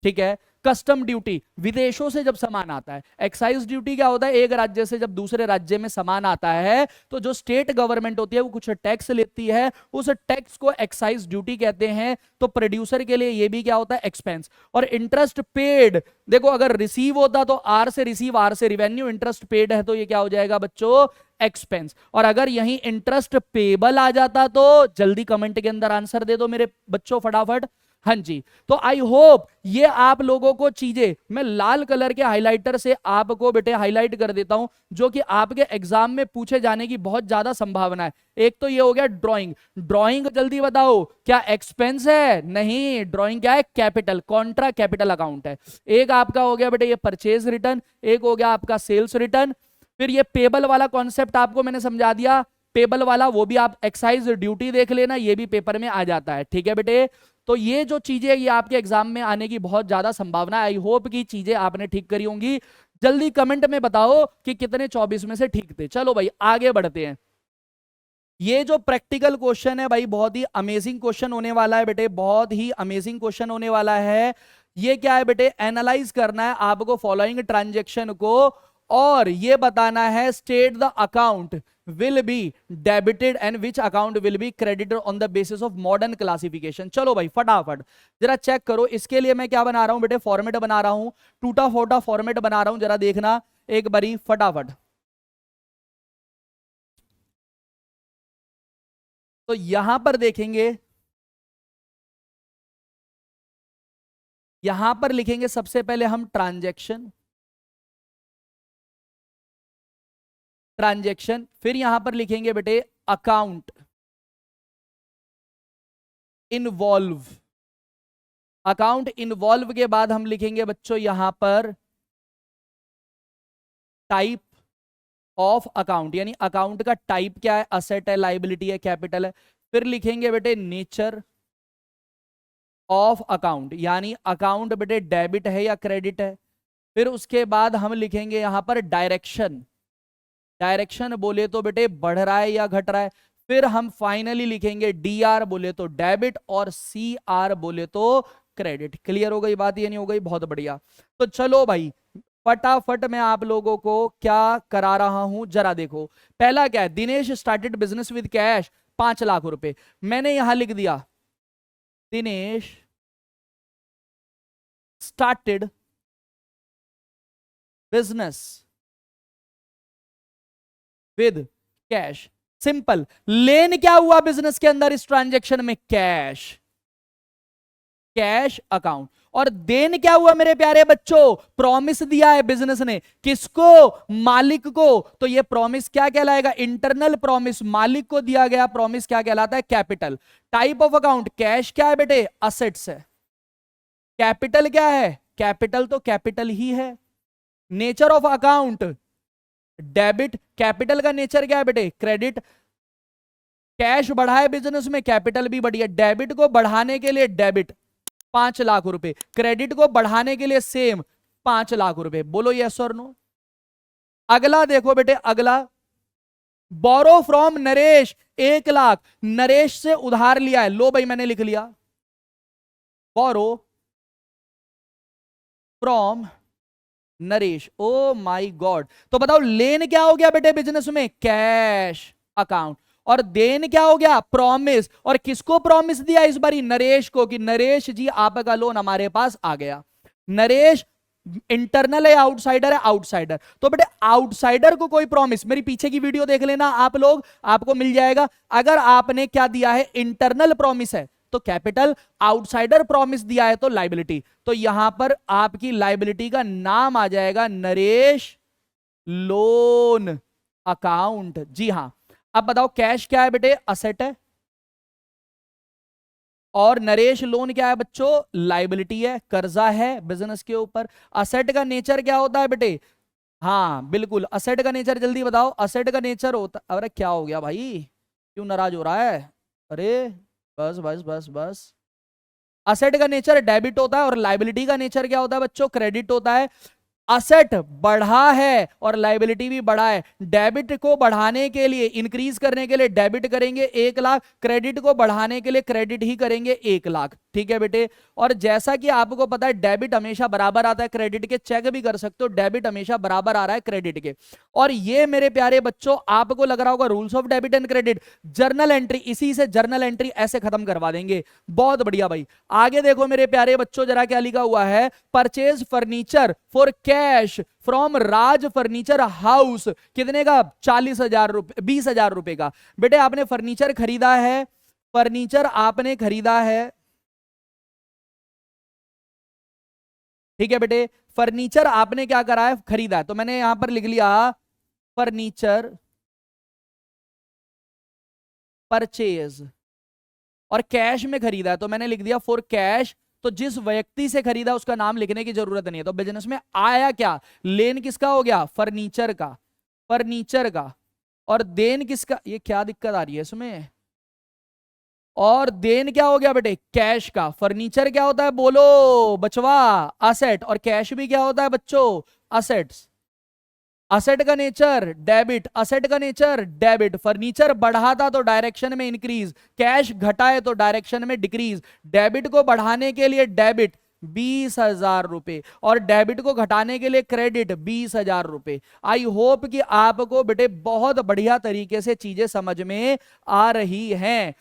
ठीक है, कस्टम ड्यूटी, विदेशों से जब सामान आता है। एक्साइज ड्यूटी क्या होता है? एक राज्य से जब दूसरे राज्य में सामान आता है तो जो स्टेट गवर्नमेंट होती है वो कुछ टैक्स लेती है, उस टैक्स को एक्साइज ड्यूटी कहते हैं। तो प्रोड्यूसर के लिए ये भी क्या होता है? एक्सपेंस। और इंटरेस्ट पेड, देखो अगर रिसीव होता तो आर से रिसीव, आर से रिवेन्यू, इंटरेस्ट पेड है तो ये क्या हो जाएगा बच्चों? एक्सपेंस। और अगर यहीं इंटरेस्ट पेबल आ जाता तो जल्दी कमेंट के अंदर आंसर दे दो मेरे बच्चों फटाफट। हाँ जी, तो आई होप ये आप लोगों को चीजें मैं लाल कलर के हाइलाइटर से आपको बेटे हाईलाइट कर देता हूं जो कि आपके एग्जाम में पूछे जाने की बहुत ज्यादा संभावना है। एक तो ये हो गया ड्राइंग, ड्राइंग जल्दी बताओ क्या एक्सपेंस है? नहीं, ड्राइंग क्या है? कैपिटल, कॉन्ट्रा कैपिटल अकाउंट है। एक आपका हो गया बेटे ये परचेज रिटर्न, एक हो गया आपका सेल्स रिटर्न। फिर ये पेबल वाला कॉन्सेप्ट आपको मैंने समझा दिया, पेबल वाला वो भी आप एक्साइज ड्यूटी देख लेना, ये भी पेपर में आ जाता है। ठीक है बेटे, तो ये जो चीजें ये आपके एग्जाम में आने की बहुत ज्यादा संभावना है। आई होप की चीजें आपने ठीक करी होंगी। जल्दी कमेंट में बताओ कि कितने 24 में से ठीक थे। चलो भाई आगे बढ़ते हैं। ये जो प्रैक्टिकल क्वेश्चन है भाई बहुत ही अमेजिंग क्वेश्चन होने वाला है बेटे, बहुत ही अमेजिंग क्वेश्चन होने वाला है। ये क्या है बेटे? एनालाइज करना है आपको फॉलोइंग ट्रांजेक्शन को और ये बताना है state the account will be debited and which account will be credited on the basis of modern classification। चलो भाई फटाफट जरा चेक करो। इसके लिए मैं क्या बना रहा हूं बेटे? फॉर्मेट बना रहा हूं, टूटा फोटा फॉर्मेट बना रहा हूं, जरा देखना एक बारी फटाफट। तो यहां पर देखेंगे, यहां पर लिखेंगे सबसे पहले हम ट्रांजैक्शन, ट्रांजैक्शन, फिर यहां पर लिखेंगे बेटे अकाउंट इन्वॉल्व, अकाउंट इन्वॉल्व के बाद हम लिखेंगे बच्चों यहां पर टाइप ऑफ अकाउंट, यानी अकाउंट का टाइप क्या है, असेट है, लाइबिलिटी है, कैपिटल है। फिर लिखेंगे बेटे नेचर ऑफ अकाउंट, यानी अकाउंट बेटे डेबिट है या क्रेडिट है। फिर उसके बाद हम लिखेंगे यहां पर डायरेक्शन, डायरेक्शन बोले तो बेटे बढ़ रहा है या घट रहा है। फिर हम फाइनली लिखेंगे डी आर बोले तो डेबिट और सी आर बोले तो क्रेडिट। क्लियर हो गई बात, ये नहीं हो गई? बहुत बढ़िया। तो चलो भाई फटाफट मैं आप लोगों को क्या करा रहा हूं जरा देखो। पहला क्या है, Dinesh started business with cash 5 lakh रुपए। मैंने यहां लिख दिया Dinesh started business with cash. Simple. लेन क्या हुआ बिजनेस के अंदर इस ट्रांजैक्शन में? Cash, cash account. और देन क्या हुआ मेरे प्यारे बच्चों? प्रॉमिस दिया है बिजनेस ने, किसको? मालिक को। तो ये प्रॉमिस क्या कहलाएगा? Internal promise. मालिक को दिया गया प्रॉमिस क्या कहलाता है? Capital. Type of account cash क्या है बेटे? असेट्स है। कैपिटल क्या है? कैपिटल तो कैपिटल ही है। Nature of account debit. Capital का नेचर क्या है बेटे? क्रेडिट। कैश बढ़ा है बिजनेस में, कैपिटल भी बढ़ी है। डेबिट को बढ़ाने के लिए डेबिट 5 लाख रुपए, क्रेडिट को बढ़ाने के लिए सेम 5 लाख रुपए। बोलो यस और नो। अगला देखो बेटे, अगला बोरो फ्रॉम नरेश 1 लाख। नरेश से उधार लिया है। लो भाई मैंने लिख लिया borrow from Naresh. Oh my God. तो बताओ लेन क्या हो गया बेटे बिजनेस में? Cash account. और देन क्या हो गया? प्रॉमिस। और किसको प्रॉमिस दिया इस बारी? नरेश को, कि नरेश जी आपका लोन हमारे पास आ गया। नरेश इंटरनल है, आउटसाइडर है? आउटसाइडर। तो बेटे आउटसाइडर को कोई प्रॉमिस, मेरी पीछे की वीडियो देख लेना आप लोग, आपको मिल जाएगा। अगर आपने क्या दिया है? इंटरनल प्रॉमिस है तो कैपिटल, आउटसाइडर प्रॉमिस दिया है तो लाइबिलिटी। तो यहां पर आपकी लाइबिलिटी का नाम आ जाएगा नरेश लोन अकाउंट। जी हां। अब बताओ कैश क्या है बेटे? असेट है। और नरेश लोन क्या है बच्चों? लाइबिलिटी है, कर्जा है बिजनेस के ऊपर। असेट का नेचर क्या होता है बेटे? हाँ बिल्कुल, असेट का नेचर जल्दी बताओ। असेट का नेचर होता, अरे क्या हो गया भाई, क्यों नाराज हो रहा है? अरे बस बस बस बस। असेट का नेचर डेबिट होता है और लाइबिलिटी का नेचर क्या होता है बच्चों? क्रेडिट होता है। असेट बढ़ा है और लाइबिलिटी भी बढ़ा है। डेबिट को बढ़ाने के लिए, इंक्रीज करने के लिए डेबिट करेंगे 1 लाख, क्रेडिट को बढ़ाने के लिए क्रेडिट ही करेंगे 1 लाख। ठीक है बेटे। और जैसा कि आपको पता है डेबिट हमेशा बराबर आता है क्रेडिट के, चेक भी कर सकते हो, डेबिट हमेशा बराबर आ रहा है क्रेडिट के। और ये मेरे प्यारे बच्चों आपको लग रहा होगा rules of debit and credit, journal entry, इसी से जर्नल एंट्री ऐसे खत्म करवा देंगे। बहुत बढ़िया भाई। आगे देखो मेरे प्यारे बच्चों जरा क्या लिखा हुआ है, purchase furniture for cash from Raj furniture house. कितने का? 40,000 रुपए, 20,000 रुपए का। बेटे आपने फर्नीचर खरीदा है, फर्नीचर आपने खरीदा है, ठीक है बेटे। फर्नीचर आपने क्या करा है? खरीदा है। तो मैंने यहां पर लिख लिया फर्नीचर परचेज, और कैश में खरीदा है तो मैंने लिख दिया फॉर कैश। तो जिस व्यक्ति से खरीदा उसका नाम लिखने की जरूरत नहीं है। तो बिजनेस में आया क्या? लेन किसका हो गया? फर्नीचर का, फर्नीचर का। और देन किसका? ये क्या दिक्कत आ रही है इसमें? और देन क्या हो गया बेटे? कैश का। फर्नीचर क्या होता है बोलो बचवा? असेट। और कैश भी क्या होता है बच्चों? असेट्स। असेट का नेचर डेबिट, असेट का नेचर डेबिट। फर्नीचर बढ़ा था तो डायरेक्शन में इंक्रीज, कैश घटा है तो डायरेक्शन में डिक्रीज। डेबिट को बढ़ाने के लिए डेबिट 20,000 रुपए और डेबिट को घटाने के लिए क्रेडिट 20,000 रुपए। आई होप कि आपको बेटे बहुत बढ़िया तरीके से चीजें समझ में आ रही हैं।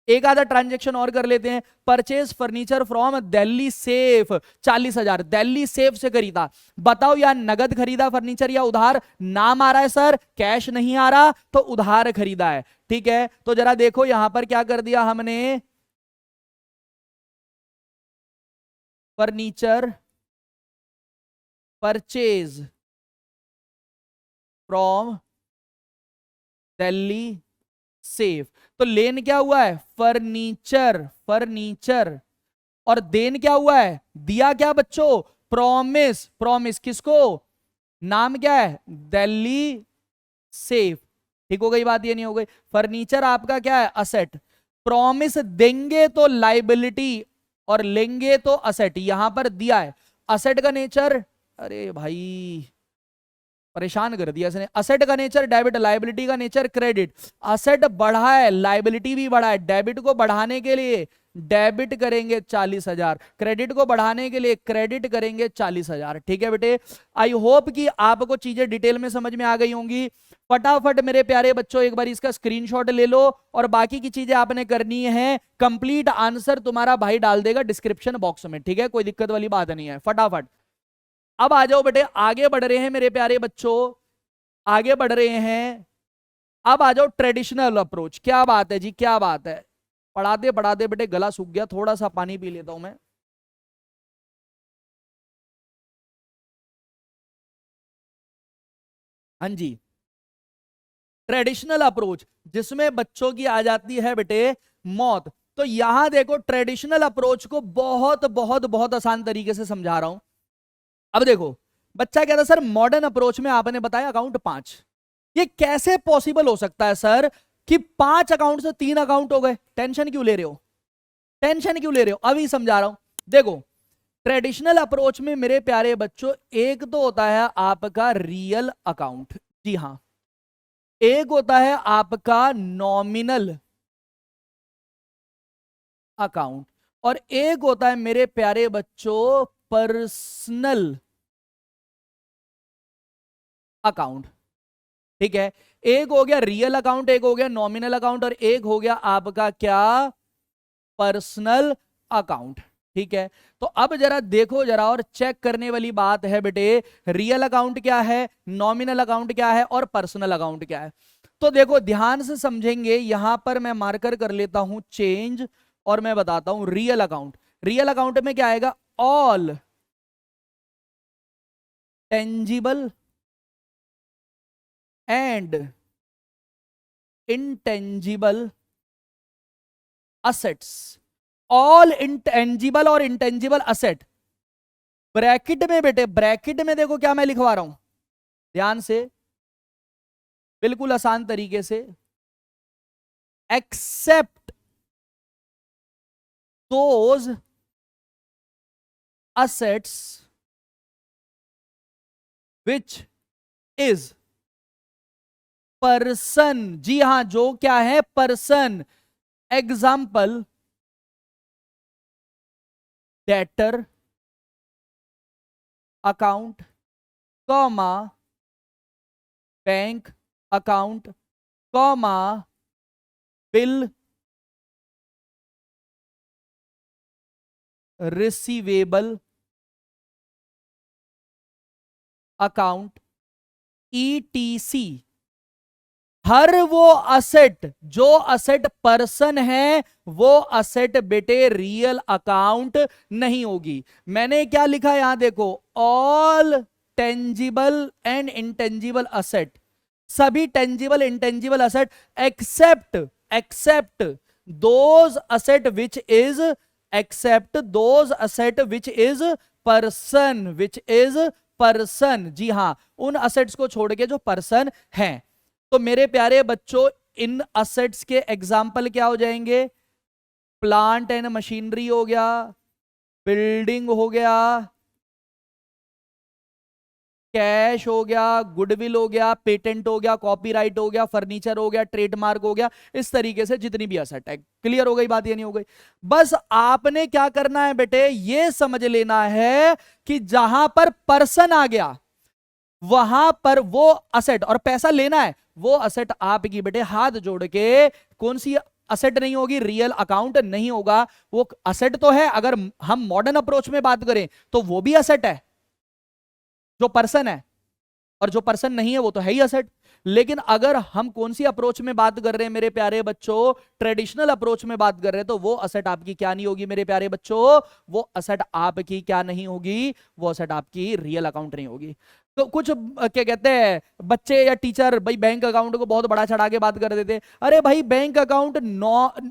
एक आधा ट्रांजेक्शन और कर लेते हैं। Purchase furniture from Delhi safe 40,000, Delhi safe से खरीदा। बताओ यार नगद खरीदा फर्नीचर या उधार? नाम आ रहा है सर, कैश नहीं आ रहा, तो उधार खरीदा है। ठीक है। तो जरा देखो यहां पर क्या कर दिया हमने, furniture purchase from Delhi safe. तो लेन क्या हुआ है? Furniture, furniture. और देन क्या हुआ है? दिया क्या बच्चों? प्रॉमिस, प्रॉमिस किसको? नाम क्या है, दिल्ली सेफ। ठीक हो गई बात, ये नहीं हो गई। फर्नीचर आपका क्या है, असेट। प्रॉमिस देंगे तो लाइबिलिटी और लेंगे तो असेट, यहां पर दिया है असेट का नेचर, अरे भाई परेशान कर दिया इसने। असेट का नेचर डेबिट, लाइबिलिटी का नेचर क्रेडिट। असेट बढ़ा है, लाइबिलिटी भी बढ़ा है। डेबिट को बढ़ाने के लिए डेबिट करेंगे 40,000, क्रेडिट को बढ़ाने के लिए क्रेडिट करेंगे 40,000। ठीक है बेटे, आई होप कि आपको चीजें डिटेल में समझ में आ गई होंगी। फटाफट मेरे प्यारे बच्चों एक बार इसका स्क्रीनशॉट ले लो और बाकी की चीजें आपने करनी है। कंप्लीट आंसर तुम्हारा भाई डाल देगा डिस्क्रिप्शन बॉक्स में, ठीक है, कोई दिक्कत वाली बात नहीं है। फटाफट अब आ जाओ बेटे, आगे बढ़ रहे हैं मेरे प्यारे बच्चों, आगे बढ़ रहे हैं। अब आ जाओ ट्रेडिशनल अप्रोच। क्या बात है जी, क्या बात है। पढ़ाते बेटे गला सूख गया, थोड़ा सा पानी पी लेता हूं मैं। हाँ जी, ट्रेडिशनल अप्रोच जिसमें बच्चों की आ जाती है बेटे मौत। तो यहां देखो ट्रेडिशनल अप्रोच को बहुत बहुत बहुत आसान तरीके से समझा रहा हूं। अब देखो बच्चा कहता सर मॉडर्न अप्रोच में आपने बताया अकाउंट 5, ये कैसे पॉसिबल हो सकता है सर कि 5 अकाउंट से 3 अकाउंट हो गए। टेंशन क्यों ले रहे हो, टेंशन क्यों ले रहे हो, अभी समझा रहा हूं। देखो ट्रेडिशनल अप्रोच में मेरे प्यारे बच्चों एक तो होता है आपका रियल अकाउंट, जी हां, एक होता है आपका नॉमिनल अकाउंट और एक होता है मेरे प्यारे बच्चों पर्सनल अकाउंट। ठीक है, एक हो गया रियल अकाउंट, एक हो गया नॉमिनल अकाउंट और एक हो गया आपका क्या, पर्सनल अकाउंट। ठीक है, तो अब जरा देखो जरा और चेक करने वाली बात है बेटे, रियल अकाउंट क्या है, नॉमिनल अकाउंट क्या है और पर्सनल अकाउंट क्या है। तो देखो ध्यान से समझेंगे, यहां पर मैं मार्कर कर लेता हूं चेंज और मैं बताता हूं रियल अकाउंट। रियल अकाउंट में क्या आएगा, all tangible and intangible assets. All intangible और इंटेंजिबल असेट ब्रैकेट में बेटे, ब्रैकेट में देखो क्या मैं लिखवा रहा हूं, ध्यान से, बिल्कुल आसान तरीके से, except those assets which is person. जी हां, जो क्या है, person. Example debtor account comma bank account comma bill receivable account etc. हर वो असेट जो असेट पर्सन है वो असेट बेटे रियल अकाउंट नहीं होगी। मैंने क्या लिखा यहां देखो, all tangible and intangible asset, सभी tangible intangible asset except except those asset which is except those asset which is person, which is person. जी हां, उन असेट्स को छोड़ के जो पर्सन हैं। तो मेरे प्यारे बच्चों इन असेट्स के एग्जाम्पल क्या हो जाएंगे, प्लांट एंड मशीनरी हो गया, बिल्डिंग हो गया, कैश हो गया, गुडविल हो गया, पेटेंट हो गया, कॉपीराइट हो गया, फर्नीचर हो गया, ट्रेडमार्क हो गया। इस तरीके से जितनी भी असेट है। क्लियर हो गई बात, ये नहीं हो गई। बस आपने क्या करना है बेटे, ये समझ लेना है कि जहां पर पर्सन आ गया वहां पर वो असेट, और पैसा लेना है, वो असेट आपकी बेटे हाथ जोड़ के कौन सी असेट नहीं होगी, रियल अकाउंट नहीं होगा। वो असेट तो है, अगर हम मॉडर्न अप्रोच में बात करें तो वो भी असेट है जो पर्सन है, और जो पर्सन नहीं है वो तो है ही असेट। लेकिन अगर हम कौन सी अप्रोच में बात कर रहे हैं मेरे प्यारे बच्चों, ट्रेडिशनल अप्रोच में बात कर रहे हैं, तो वो असेट आपकी क्या नहीं होगी मेरे प्यारे बच्चों, वो असेट आपकी क्या नहीं होगी, वो असेट आपकी रियल अकाउंट नहीं होगी। तो कुछ क्या कहते हैं बच्चे या टीचर भाई बैंक अकाउंट को बहुत बड़ा चढ़ा के बात कर देते। अरे भाई बैंक अकाउंट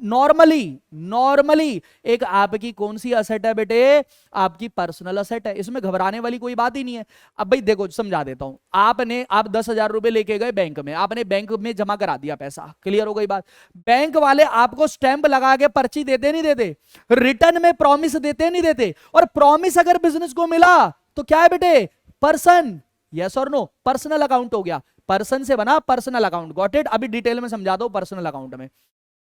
नॉर्मली नॉर्मली एक आपकी कौन सी असेट है बेटे, आपकी पर्सनल असेट है, इसमें घबराने वाली कोई बात ही नहीं है। अब भाई देखो समझा देता हूं, आप 10,000 रुपए लेके गए बैंक में, आपने बैंक में जमा करा दिया पैसा, क्लियर हो गई बात। बैंक वाले आपको स्टैंप लगा के पर्ची देते नहीं देते, रिटर्न में प्रॉमिस देते नहीं देते, और प्रॉमिस अगर बिजनेस को मिला तो क्या है बेटे, पर्सन, यस और नो, पर्सनल अकाउंट हो गया, पर्सन से बना पर्सनल अकाउंट, गॉट इट। अभी डिटेल में समझा दो पर्सनल अकाउंट में।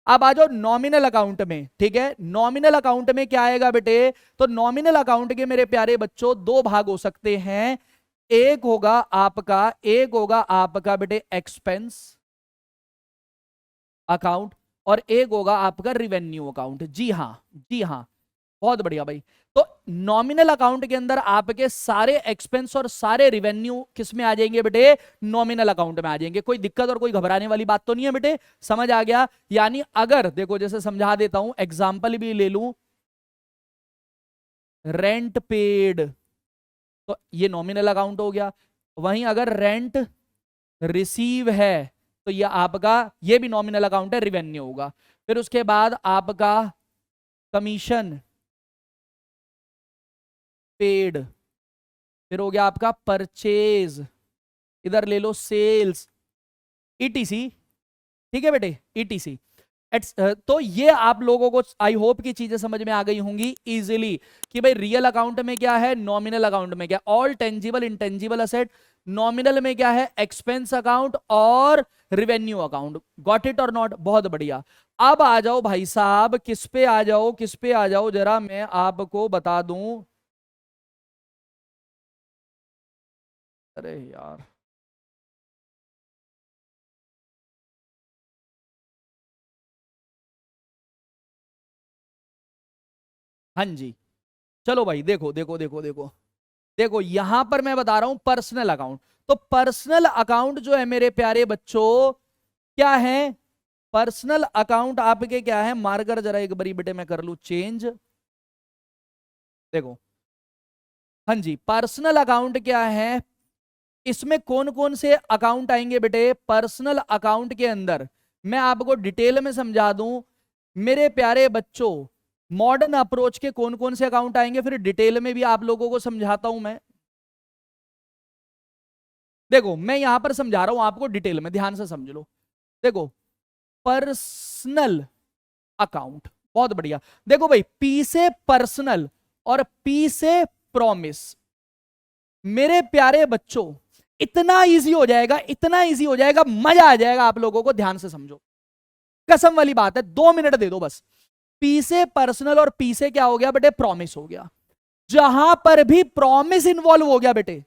अब आ जाओ नॉमिनल अकाउंट में, ठीक है। नॉमिनल अकाउंट में क्या आएगा बेटे, तो नॉमिनल अकाउंट के मेरे प्यारे बच्चों दो भाग हो सकते हैं, एक होगा आपका बेटे एक्सपेंस अकाउंट, और एक होगा आपका रिवेन्यू अकाउंट। जी हां, जी हां, बहुत बढ़िया भाई। तो नॉमिनल अकाउंट के अंदर आपके सारे एक्सपेंस और सारे रिवेन्यू किस में आ जाएंगे बेटे, नॉमिनल अकाउंट में आ जाएंगे। कोई दिक्कत और कोई घबराने वाली बात तो नहीं है बेटे, समझ आ गया। यानी अगर देखो जैसे समझा देता हूं, एग्जांपल भी ले लूं, रेंट पेड, तो ये नॉमिनल अकाउंट हो गया। वहीं अगर रेंट रिसीव है तो ये आपका, ये भी नॉमिनल अकाउंट है, रिवेन्यू होगा। फिर उसके बाद आपका कमीशन पेड, फिर हो गया आपका परचेज, इधर ले लो सेल्स, ईटीसी, ठीक है बेटे, ईटीसी। तो ये आप लोगों को आई होप की चीजें समझ में आ गई होंगी इजीली, कि भाई रियल अकाउंट में क्या है, नॉमिनल अकाउंट में क्या, all tangible intangible asset, nominal में क्या है, एक्सपेंस अकाउंट और रिवेन्यू अकाउंट, गॉट इट और नॉट, बहुत बढ़िया। अब आ जाओ भाई साहब, किस पे आ जाओ, किस पे आ जाओ, जरा मैं आपको बता दूं। अरे यार, हाँ जी, चलो भाई, देखो देखो देखो देखो देखो, यहां पर मैं बता रहा हूं पर्सनल अकाउंट। तो पर्सनल अकाउंट जो है मेरे प्यारे बच्चों, क्या है, पर्सनल अकाउंट आपके क्या है, मार्कर जरा एक बारी बेटे मैं कर लूं चेंज, देखो, हाँ जी, पर्सनल अकाउंट क्या है, इसमें कौन कौन से अकाउंट आएंगे बेटे, पर्सनल अकाउंट के अंदर मैं आपको डिटेल में समझा दूं मेरे प्यारे बच्चों, मॉडर्न अप्रोच के कौन कौन से अकाउंट आएंगे, फिर डिटेल में भी आप लोगों को समझाता हूं मैं। देखो मैं यहां पर समझा रहा हूं आपको डिटेल में, ध्यान से समझ लो। देखो पर्सनल अकाउंट, बहुत बढ़िया। देखो भाई, पी से पर्सनल और पी से प्रॉमिस, मेरे प्यारे बच्चों इतना इजी हो जाएगा, इतना इजी हो जाएगा, मजा आ जाएगा आप लोगों को, ध्यान से समझो, कसम वाली बात है, 2 मिनट दे दो बस। पी से पर्सनल और पी से क्या हो गया बेटे, प्रॉमिस हो गया। जहां पर भी प्रॉमिस इन्वॉल्व हो गया बेटे,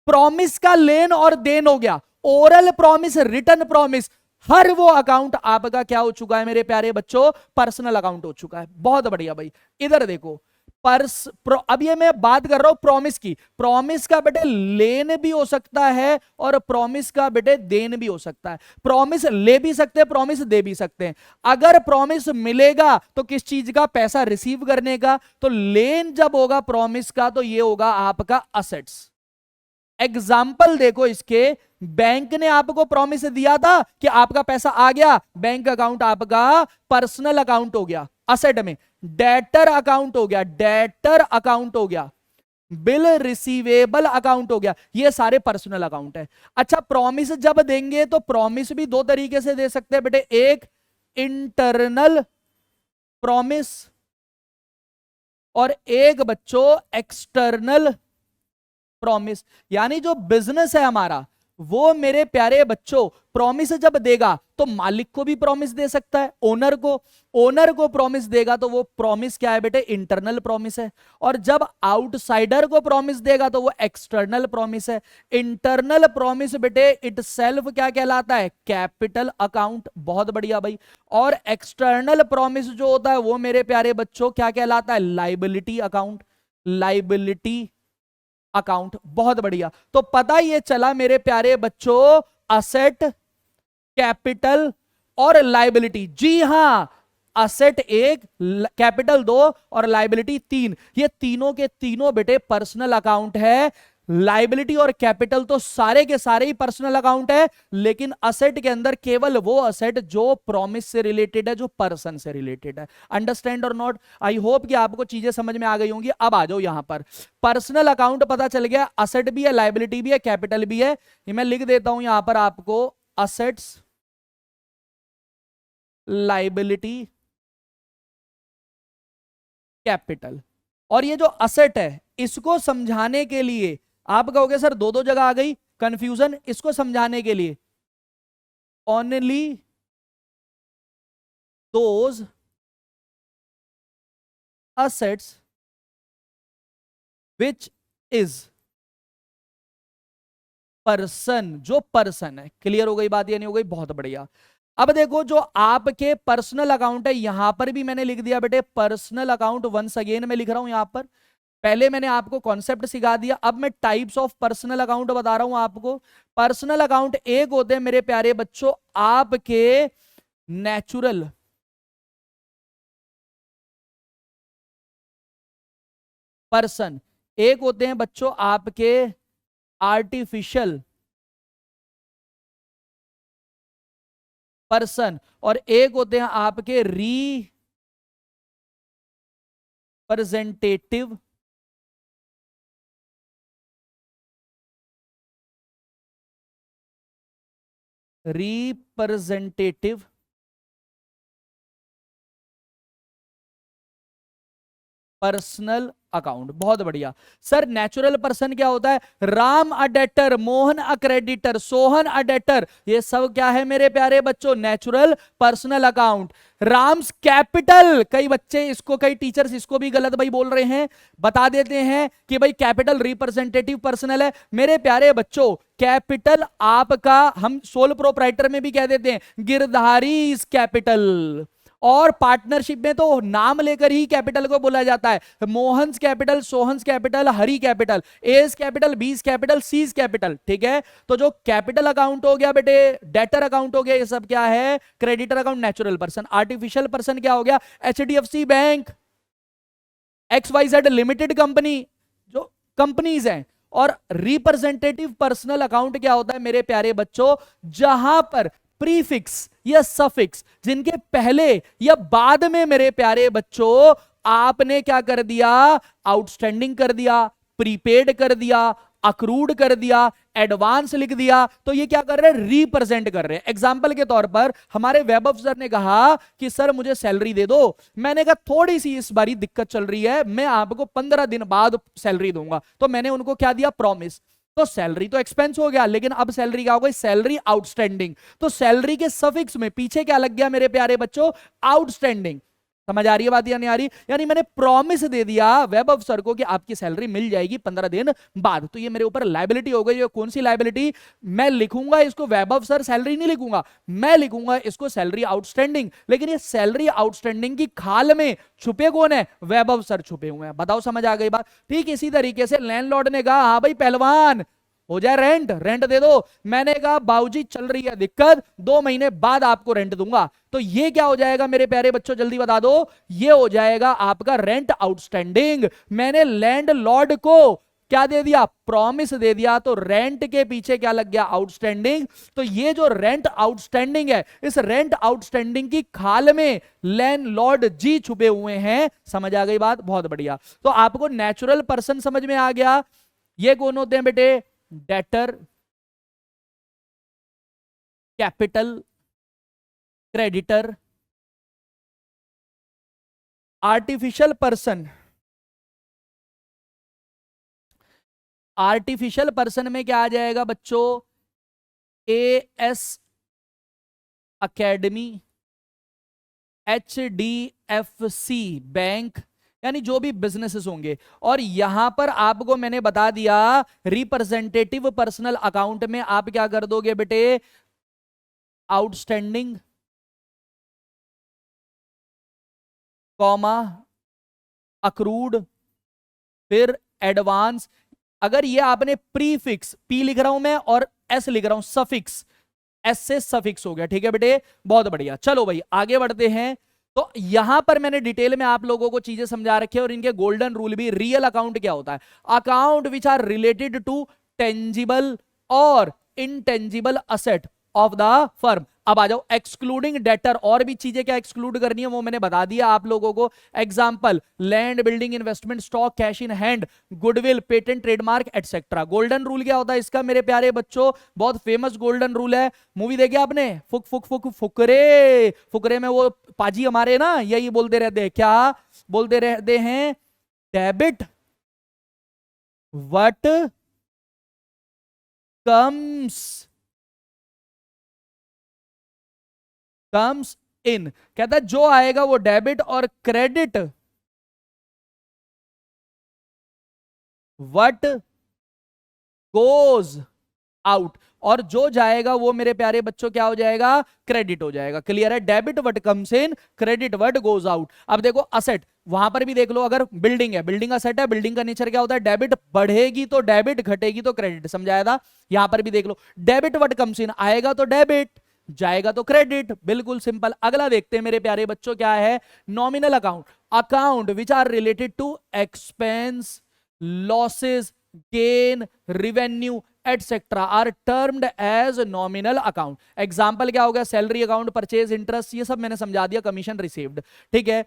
प्रॉमिस का लेन और देन हो गया, ओरल प्रॉमिस, रिटर्न प्रॉमिस, हर वो अकाउंट आपका क्या हो चुका है मेरे प्यारे बच्चों, पर्सनल अकाउंट हो चुका है। बहुत बढ़िया भाई, इधर देखो, अब ये मैं बात कर रहा हूं प्रॉमिस की, प्रॉमिस का बेटे लेन भी हो सकता है और प्रॉमिस का बेटे देन भी हो सकता है। प्रॉमिस ले भी सकते हैं, प्रॉमिस दे भी सकते हैं। अगर प्रॉमिस मिलेगा तो किस चीज का, पैसा रिसीव करने का, तो लेन जब होगा प्रॉमिस का तो ये होगा आपका असेट्स। एग्जाम्पल देखो इसके, बैंक ने आपको प्रॉमिस दिया था कि आपका पैसा आ गया, बैंक अकाउंट आपका पर्सनल अकाउंट हो गया, असेट में डेटर अकाउंट हो गया, डेटर अकाउंट हो गया, बिल रिसीवेबल अकाउंट हो गया, ये सारे पर्सनल अकाउंट है। अच्छा, प्रॉमिस जब देंगे तो प्रॉमिस भी दो तरीके से दे सकते हैं बेटे, एक इंटरनल प्रॉमिस और एक बच्चों एक्सटर्नल प्रॉमिस। यानी जो बिजनेस है हमारा, वो मेरे प्यारे बच्चों प्रॉमिस जब देगा तो मालिक को भी प्रॉमिस दे सकता है, ओनर को प्रॉमिस देगा तो वो प्रॉमिस क्या है बेटे, इंटरनल प्रॉमिस है। और जब आउटसाइडर को प्रॉमिस देगा तो वो एक्सटर्नल प्रॉमिस है। इंटरनल प्रॉमिस बेटे इट सेल्फ क्या कहलाता है, कैपिटल अकाउंट, बहुत बढ़िया भाई। और एक्सटर्नल प्रॉमिस जो होता है वो मेरे प्यारे बच्चों क्या कहलाता है, लाइबिलिटी अकाउंट, लाइबिलिटी अकाउंट, बहुत बढ़िया। तो पता ये चला मेरे प्यारे बच्चों, असेट, कैपिटल और लाइबिलिटी, जी हां, असेट 1, कैपिटल 2 और लाइबिलिटी 3, ये तीनों के तीनों बेटे पर्सनल अकाउंट है। लाइबिलिटी और कैपिटल तो सारे के सारे ही पर्सनल अकाउंट है, लेकिन असेट के अंदर केवल वो असेट जो प्रॉमिस से रिलेटेड है, जो पर्सन से रिलेटेड है। अंडरस्टैंड और नॉट? आई होप कि आपको चीजें समझ में आ गई होंगी। अब आ जाओ यहां पर, पर्सनल अकाउंट पता चल गया, असेट भी है, लाइबिलिटी भी है, कैपिटल भी है। ये मैं लिख देता हूं यहां पर आपको, असेट्स, लाइबिलिटी, कैपिटल। और ये जो असेट है, इसको समझाने के लिए आप कहोगे सर दो दो जगह आ गई कंफ्यूजन, इसको समझाने के लिए only those assets which is person, जो पर्सन है। क्लियर हो गई बात या नहीं हो गई? बहुत बढ़िया। अब देखो जो आपके पर्सनल अकाउंट है, यहां पर भी मैंने लिख दिया बेटे पर्सनल अकाउंट, वंस अगेन मैं लिख रहा हूं यहां पर। पहले मैंने आपको कॉन्सेप्ट सिखा दिया, अब मैं टाइप्स ऑफ पर्सनल अकाउंट बता रहा हूं आपको। पर्सनल अकाउंट एक होते हैं मेरे प्यारे बच्चों आपके नेचुरल पर्सन, एक होते हैं बच्चों आपके आर्टिफिशियल पर्सन, और एक होते हैं आपके रिप्रेजेंटेटिव रिप्रेजेंटेटिव पर्सनल अकाउंट। बहुत बढ़िया सर। नेचुरल पर्सन क्या होता है? राम अ debtor, Mohan a creditor, Sohan a debtor, ये सब क्या है मेरे प्यारे बच्चों? Natural personal account. Ram's capital, कई बच्चे इसको, कई टीचर्स इसको भी गलत भाई बोल रहे हैं, बता देते हैं कि भाई कैपिटल रिप्रेजेंटेटिव पर्सनल है। मेरे प्यारे बच्चों कैपिटल आपका, हम सोल प्रोप्राइटर में भी कह देते हैं गिरधारी इज कैपिटल, और पार्टनरशिप में तो नाम लेकर ही कैपिटल को बोला जाता है, Mohan's capital, Sohan's capital, Hari capital, A's capital, B's capital, C's capital. ठीक है, तो जो कैपिटल अकाउंट हो गया बेटे, डेटर अकाउंट हो गया, ये सब क्या है? Creditor account, natural person. Artificial person क्या हो गया? HDFC bank, XYZ limited company, जो कंपनीज हैं। और रिप्रेजेंटेटिव पर्सनल अकाउंट क्या होता है मेरे प्यारे बच्चों? जहां पर प्रीफिक्स या सफिक्स, जिनके पहले या बाद में मेरे प्यारे बच्चों आपने क्या कर दिया? आउटस्टैंडिंग कर दिया, प्रीपेड कर दिया, अक्रूड कर दिया, एडवांस लिख दिया, तो ये क्या कर रहे हैं? रिप्रेजेंट कर रहे हैं। एग्जांपल के तौर पर हमारे वैभव सर ने कहा कि सर मुझे सैलरी दे दो। मैंने कहा थोड़ी सी इस बारी दिक्कत चल रही है, मैं आपको 15 दिन बाद सैलरी दूंगा। तो मैंने उनको क्या दिया? प्रॉमिस। तो सैलरी तो एक्सपेंस हो गया, लेकिन अब सैलरी क्या हो गई? Salary outstanding. तो सैलरी के सफिक्स में पीछे क्या लग गया मेरे प्यारे बच्चों? आउटस्टैंडिंग। समझ आ रही है बात या नहीं आ रही? यानी मैंने प्रॉमिस दे दिया वैभव सर को कि आपकी सैलरी मिल जाएगी 15 दिन बाद, तो ये मेरे ऊपर लायबिलिटी हो गई। ये कौन सी लायबिलिटी? मैं लिखूंगा इसको वैभव सर सैलरी नहीं लिखूंगा, मैं लिखूंगा इसको सैलरी आउटस्टैंडिंग। लेकिन ये सैलरी आउटस्टैंडिंग की खाल में छुपे कौन है? वैभव सर छुपे हुए हैं। बताओ समझ आ गई बात? ठीक इसी तरीके से लैंडलॉर्ड ने कहा हाँ भाई पहलवान हो जाए रेंट, रेंट दे दो। मैंने कहा बाबूजी चल रही है दिक्कत, 2 महीने बाद आपको रेंट दूंगा। तो ये क्या हो जाएगा मेरे प्यारे बच्चों? जल्दी बता दो। ये हो जाएगा आपका रेंट आउटस्टैंडिंग। मैंने लैंडलॉर्ड को क्या दे दिया? प्रॉमिस दे दिया। तो रेंट के पीछे क्या लग गया? आउटस्टैंडिंग। तो ये जो रेंट आउटस्टैंडिंग है, इस रेंट आउटस्टैंडिंग की खाल में लैंडलॉर्ड जी छुपे हुए हैं। समझ आ गई बात? बहुत बढ़िया। तो आपको नेचुरल पर्सन समझ में आ गया। ये कौन होते हैं बेटे? Debtor, capital, creditor. Artificial person, artificial person में क्या आ जाएगा बच्चों? AS अकेडमी, HDFC बैंक, यानी जो भी बिजनेसेस होंगे। और यहां पर आपको मैंने बता दिया रिप्रेजेंटेटिव पर्सनल अकाउंट में आप क्या कर दोगे बेटे? आउटस्टैंडिंग, कॉमा, अक्रूड, फिर एडवांस। अगर ये आपने प्रीफिक्स, पी लिख रहा हूं मैं और एस लिख रहा हूं, सफिक्स, एस से सफिक्स हो गया। ठीक है बेटे, बहुत बढ़िया। चलो भाई आगे बढ़ते हैं। तो यहां पर मैंने डिटेल में आप लोगों को चीजें समझा रखी है और इनके गोल्डन रूल भी। रियल अकाउंट क्या होता है? Account which are related to tangible और intangible asset of the firm. अब आ जाओ एक्सक्लूडिंग डेटर, और भी चीजें क्या एक्सक्लूड करनी है वो मैंने बता दिया आप लोगों को। Example, land, building, investment, stock, cash in hand, goodwill, patent, trademark etcetera. Golden rule क्या होता है इसका मेरे प्यारे बच्चों? बहुत फेमस गोल्डन रूल है, मूवी देखी आपने, फुक फुक फुक फुकरे। फुकरे में वो पाजी हमारे ना यही बोलते रहते हैं, क्या बोलते रहते हैं? Debit what comes comes in. कहता है जो आएगा वो डेबिट, और क्रेडिट व्हाट गोज आउट, और जो जाएगा वो मेरे प्यारे बच्चों क्या हो जाएगा? क्रेडिट हो जाएगा। क्लियर है? Debit what comes in, credit what goes out. अब देखो असेट, वहां पर भी देख लो, अगर बिल्डिंग है, बिल्डिंग असेट है, बिल्डिंग का नेचर क्या होता है? डेबिट बढ़ेगी तो डेबिट, घटेगी तो क्रेडिट। समझाया था? यहां पर भी देख लो, डेबिट व्हाट कम्स इन, आएगा तो डेबिट, जाएगा तो क्रेडिट। बिल्कुल सिंपल। अगला देखते हैं मेरे प्यारे बच्चों, क्या है? Nominal account. Account which are related to expense, losses, gain, revenue etcetera are termed as nominal account. Example क्या हो गया? सैलरी अकाउंट, परचेज, इंटरेस्ट, ये सब मैंने समझा दिया, कमीशन रिसीव्ड। ठीक है?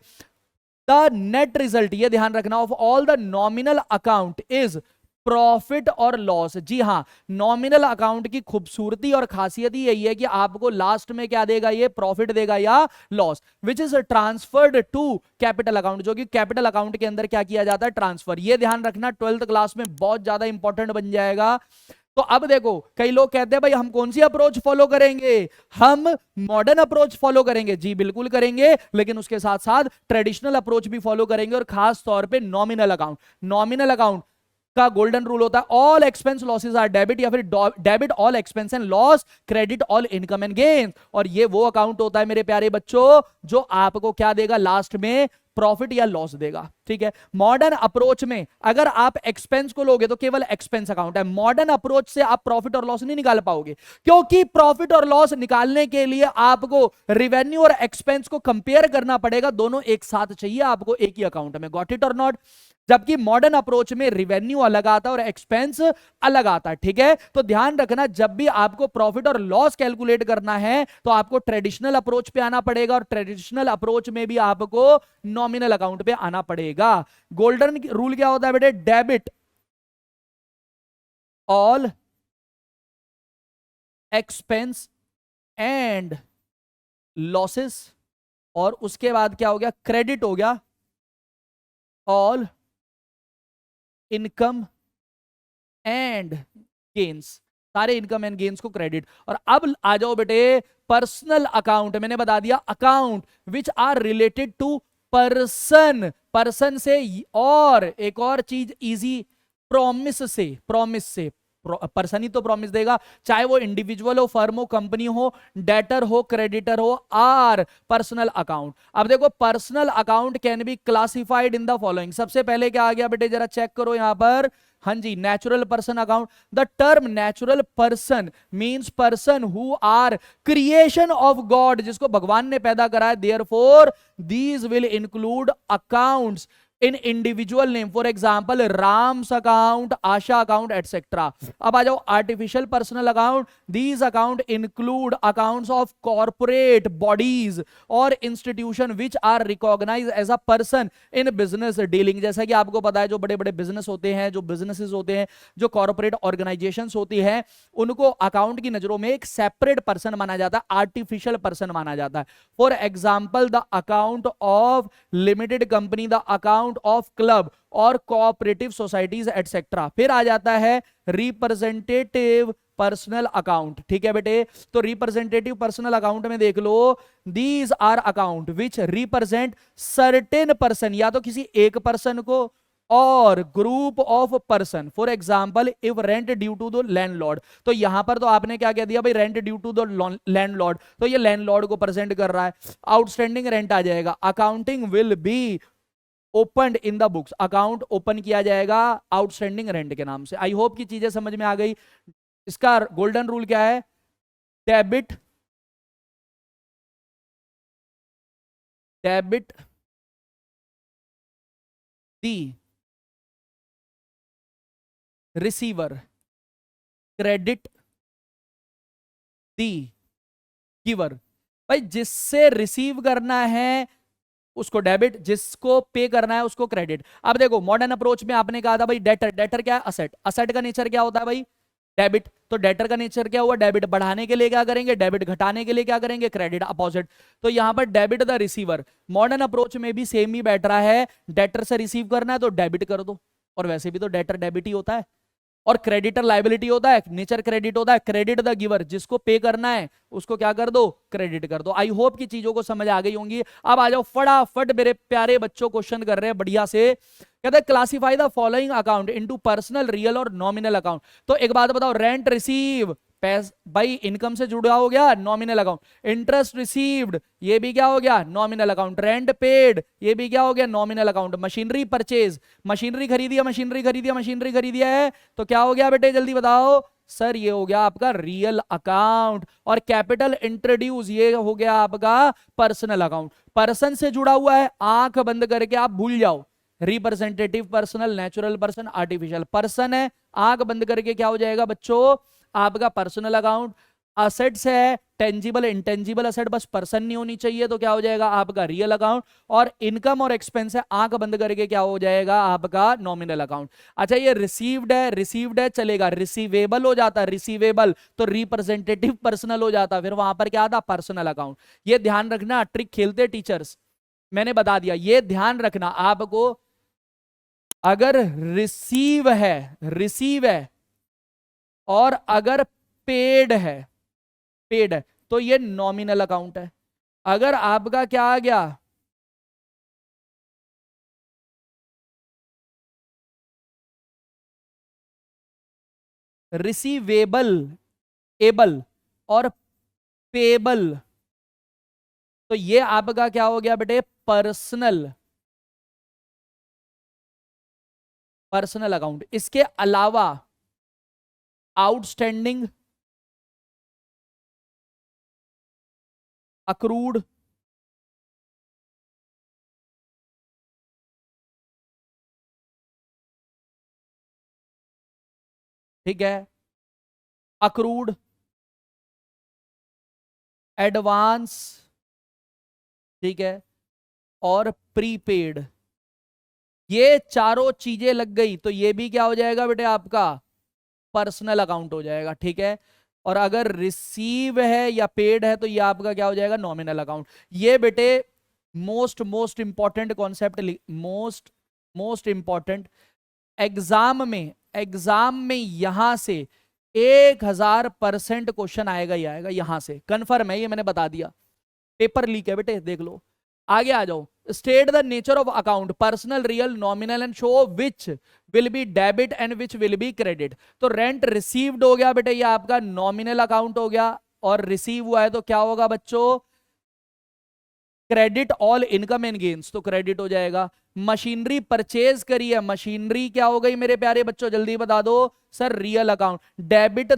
द नेट रिजल्ट, ये ध्यान रखना, of all the nominal account is profit और लॉस। जी हां, नॉमिनल अकाउंट की खूबसूरती और खासियत ही यही है कि आपको लास्ट में क्या देगा? ये प्रॉफिट देगा या loss, which is transferred to capital account, जो कि कैपिटल अकाउंट के अंदर क्या किया जाता है? ट्रांसफर। ये ध्यान रखना, 12th क्लास में बहुत ज्यादा इंपॉर्टेंट बन जाएगा। तो अब देखो, कई लोग कहते हैं भाई हम कौन सी अप्रोच फॉलो करेंगे? हम मॉडर्न अप्रोच फॉलो करेंगे। जी बिल्कुल करेंगे, लेकिन उसके साथ साथ ट्रेडिशनल अप्रोच भी फॉलो करेंगे, और खास तौर पे नॉमिनल अकाउंट। नॉमिनल अकाउंट का गोल्डन रूल होता है all expense losses are debit, या फिर debit all expense and loss, credit all income and gain. और ये वो अकाउंट होता है मेरे प्यारे बच्चों जो आपको क्या देगा? लास्ट में प्रॉफिट या लॉस देगा। ठीक है? मॉडर्न अप्रोच में अगर आप एक्सपेंस को लोगे तो केवल एक्सपेंस अकाउंट है। मॉडर्न अप्रोच से आप प्रॉफिट और लॉस नहीं निकाल पाओगे, क्योंकि प्रॉफिट और लॉस निकालने के लिए आपको रिवेन्यू और एक्सपेंस को कंपेयर करना पड़ेगा। दोनों एक साथ चाहिए आपको एक ही अकाउंट में। गॉट इट और नॉट? जबकि मॉडर्न अप्रोच में रिवेन्यू अलग आता है और एक्सपेंस अलग आता है। ठीक है? तो ध्यान रखना, जब भी आपको प्रॉफिट और लॉस कैलकुलेट करना है तो आपको ट्रेडिशनल अप्रोच पे आना पड़ेगा, और ट्रेडिशनल अप्रोच में भी आपको नॉमिनल अकाउंट पे आना पड़ेगा। गोल्डन रूल क्या होता है बेटे? Debit all expense and losses, और उसके बाद क्या हो गया? क्रेडिट हो गया ऑल इनकम एंड गेन्स। सारे इनकम एंड गेन्स को क्रेडिट। और अब आ जाओ बेटे पर्सनल अकाउंट। मैंने बता दिया account which are related to person, person से, और एक और चीज इजी, प्रॉमिस से। प्रॉमिस से, पर्सन ही तो प्रॉमिस देगा, चाहे वो इंडिविजुअल हो, फर्म हो, कंपनी हो, डेटर हो, क्रेडिटर हो, आर पर्सनल अकाउंट। अब देखो personal account can be classified in the following. सबसे पहले क्या आ गया बेटे? जरा चेक करो यहां पर। हाँ जी, natural person account. The term natural person means person who are creation of God, जिसको भगवान ने पैदा करा है। Therefore these will include accounts in individual name, for example Ram's account, Asha account etcetera. अब आ जाओ artificial personal account. These account include accounts of corporate bodies और institution which are recognise as a person in business dealing. जैसा कि आपको पता है जो बड़े बड़े बिजनेस होते हैं, जो बिजनेसेस होते हैं, जो कॉर्पोरेट ऑर्गेनाइजेशंस होती है, उनको अकाउंट की नजरों में एक सेपरेट पर्सन माना जाता है, आर्टिफिशियल पर्सन माना जाता है। For example the account of limited company, the account of club और कोऑपरेटिव सोसाइटीज एटसेट्रा। फिर आ जाता है रिप्रेजेंटेटिव पर्सनल अकाउंट। ठीक है बेटे? तो रिप्रेजेंटेटिव पर्सनल अकाउंट में देख लो, these are account which represent certain person, या तो किसी एक पर्सन को और group of person. For example if rent due to the landlord, तो यहां पर तो आपने क्या कह दिया भाई? Rent due to the landlord, तो ये लैंडलॉर्ड को प्रेजेंट कर रहा है। आउटस्टैंडिंग रेंट आ जाएगा। Accounting will be open in the books, account open किया जाएगा आउटस्टैंडिंग रेंट के नाम से। आई होप की चीजें समझ में आ गई। इसका गोल्डन रूल क्या है? डेबिट डेबिट दी रिसीवर, क्रेडिट दी गिवर। भाई जिससे रिसीव करना है उसको डेबिट, जिसको पे करना है उसको क्रेडिट। अब देखो मॉडर्न अप्रोच में आपने कहा था भाई डेटर, डेटर क्या है? असेट। असेट का नेचर क्या होता है भाई? डेबिट। तो डेटर का नेचर क्या हुआ? डेबिट। बढ़ाने के लिए क्या करेंगे? डेबिट। घटाने के लिए क्या करेंगे? क्रेडिट। अपोजिट। तो यहां पर debit the receiver. Modern approach में भी सेम ही बैठ रहा है, डेटर से रिसीव करना है तो डेबिट कर दो, और वैसे भी तो डेटर डेबिट ही होता है, और क्रेडिटर लाइबिलिटी होता है, नेचर क्रेडिट होता है। क्रेडिट द गिवर, जिसको पे करना है उसको क्या कर दो? क्रेडिट कर दो। आई होप की चीजों को समझ आ गई होंगी। अब आ जाओ फटाफट मेरे प्यारे बच्चों, क्वेश्चन कर रहे हैं बढ़िया से। कहते हैं classify the following account into personal, real और नॉमिनल अकाउंट। तो एक बात बताओ, रेंट रिसीव भाई इनकम से जुड़ा हो गया, नॉमिनल अकाउंट। इंटरेस्ट रिसीव्ड, ये भी क्या हो गया? Nominal account. रेंट पेड, ये भी क्या हो गया? Nominal account. Machinery purchase, machinery खरीदी है, मशीनरी खरीदी है, मशीनरी खरीदी है, तो क्या हो गया बेटे? जल्दी बताओ सर। ये हो गया आपका रियल अकाउंट। और कैपिटल इंट्रोड्यूस, ये हो गया आपका पर्सनल अकाउंट। पर्सन से जुड़ा हुआ है, आंख बंद करके आप भूल जाओ। Representative personal, natural person, artificial. Person है, आंख बंद करके क्या हो जाएगा बच्चों? आपका पर्सनल अकाउंट। असेट्स है, टेंजिबल इंटेंजिबल असेट, बस पर्सन नहीं होनी चाहिए, तो क्या हो जाएगा आपका रियल अकाउंट। और इनकम और एक्सपेंस है, आंख बंद करके क्या हो जाएगा आपका? Nominal account. अच्छा ये रिसीव्ड है, रिसीव्ड है चलेगा, रिसीवेबल हो जाता, रिसीवेबल तो रिप्रेजेंटेटिव पर्सनल हो जाता, फिर वहां पर क्या आता? Personal account. ये ध्यान रखना, ट्रिक खेलते टीचर्स, मैंने बता दिया, ये ध्यान रखना आपको। अगर रिसीव है और अगर पेड है तो ये नॉमिनल अकाउंट है। अगर आपका क्या आ गया? रिसीवेबल, एबल और पेबल, तो ये आपका क्या हो गया बेटे? Personal account. इसके अलावा आउटस्टैंडिंग, अक्रूड, ठीक है, अक्रूड, एडवांस, ठीक है, और प्रीपेड, ये चारों चीजें लग गई तो ये भी क्या हो जाएगा बेटे? आपका पर्सनल अकाउंट हो जाएगा, ठीक है। और अगर रिसीव है या पेड है तो ये आपका क्या हो जाएगा? Nominal account. ये बेटे most important concept, most important. Exam में यहां से 1000% क्वेश्चन आएगा ही आएगा, यहां से कंफर्म है, ये मैंने बता दिया। पेपर लीक है बेटे, देख लो। आगे आ जाओ। State the nature of account, personal, real, nominal, and show which will be debit and which will be credit. तो रेंट रिसीव्ड हो गया बेटे, ये आपका नॉमिनल अकाउंट हो गया, और रिसीव हुआ है तो क्या होगा बच्चों? Credit all income and gains, तो क्रेडिट हो जाएगा। मशीनरी परचेज करी है, मशीनरी क्या हो गई मेरे प्यारे बच्चों? जल्दी बता दो sir. Real account. Debit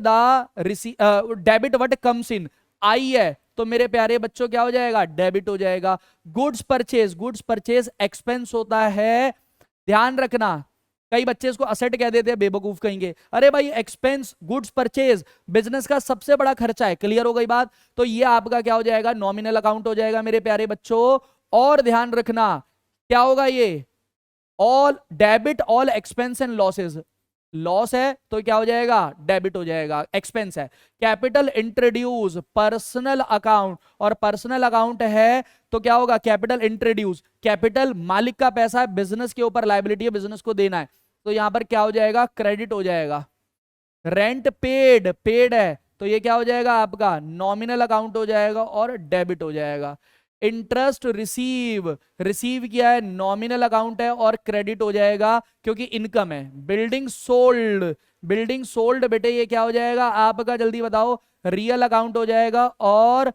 what comes in, आई है, तो मेरे प्यारे बच्चों क्या हो जाएगा? डेबिट हो जाएगा। गुड्स परचेज एक्सपेंस होता है, ध्यान रखना। कई बच्चे इसको असेट कह देते हैं, बेवकूफ कहेंगे। अरे भाई एक्सपेंस, गुड्स परचेज बिजनेस का सबसे बड़ा खर्चा है, क्लियर हो गई बात। तो ये आपका क्या हो जाएगा? नॉमिनल अकाउंट हो जाएगा मेरे प्यारे बच्चों। और ध्यान रखना क्या होगा ये? All debit all expense and losses, loss है तो क्या हो जाएगा? डेबिट हो जाएगा। एक्सपेंस है। कैपिटल इंट्रोड्यूस, पर्सनल अकाउंट, और पर्सनल अकाउंट है तो क्या होगा? कैपिटल इंट्रोड्यूस, कैपिटल मालिक का पैसा है, बिजनेस के ऊपर लाइबिलिटी है, बिजनेस को देना है, तो यहां पर क्या हो जाएगा? क्रेडिट हो जाएगा। रेंट पेड है तो ये क्या हो जाएगा? आपका नॉमिनल अकाउंट हो जाएगा और डेबिट हो जाएगा। इंटरेस्ट रिसीव किया है, नॉमिनल अकाउंट है और क्रेडिट हो जाएगा क्योंकि इनकम है। बिल्डिंग सोल्ड बेटे ये क्या हो जाएगा आपका? जल्दी बताओ। रियल अकाउंट हो जाएगा और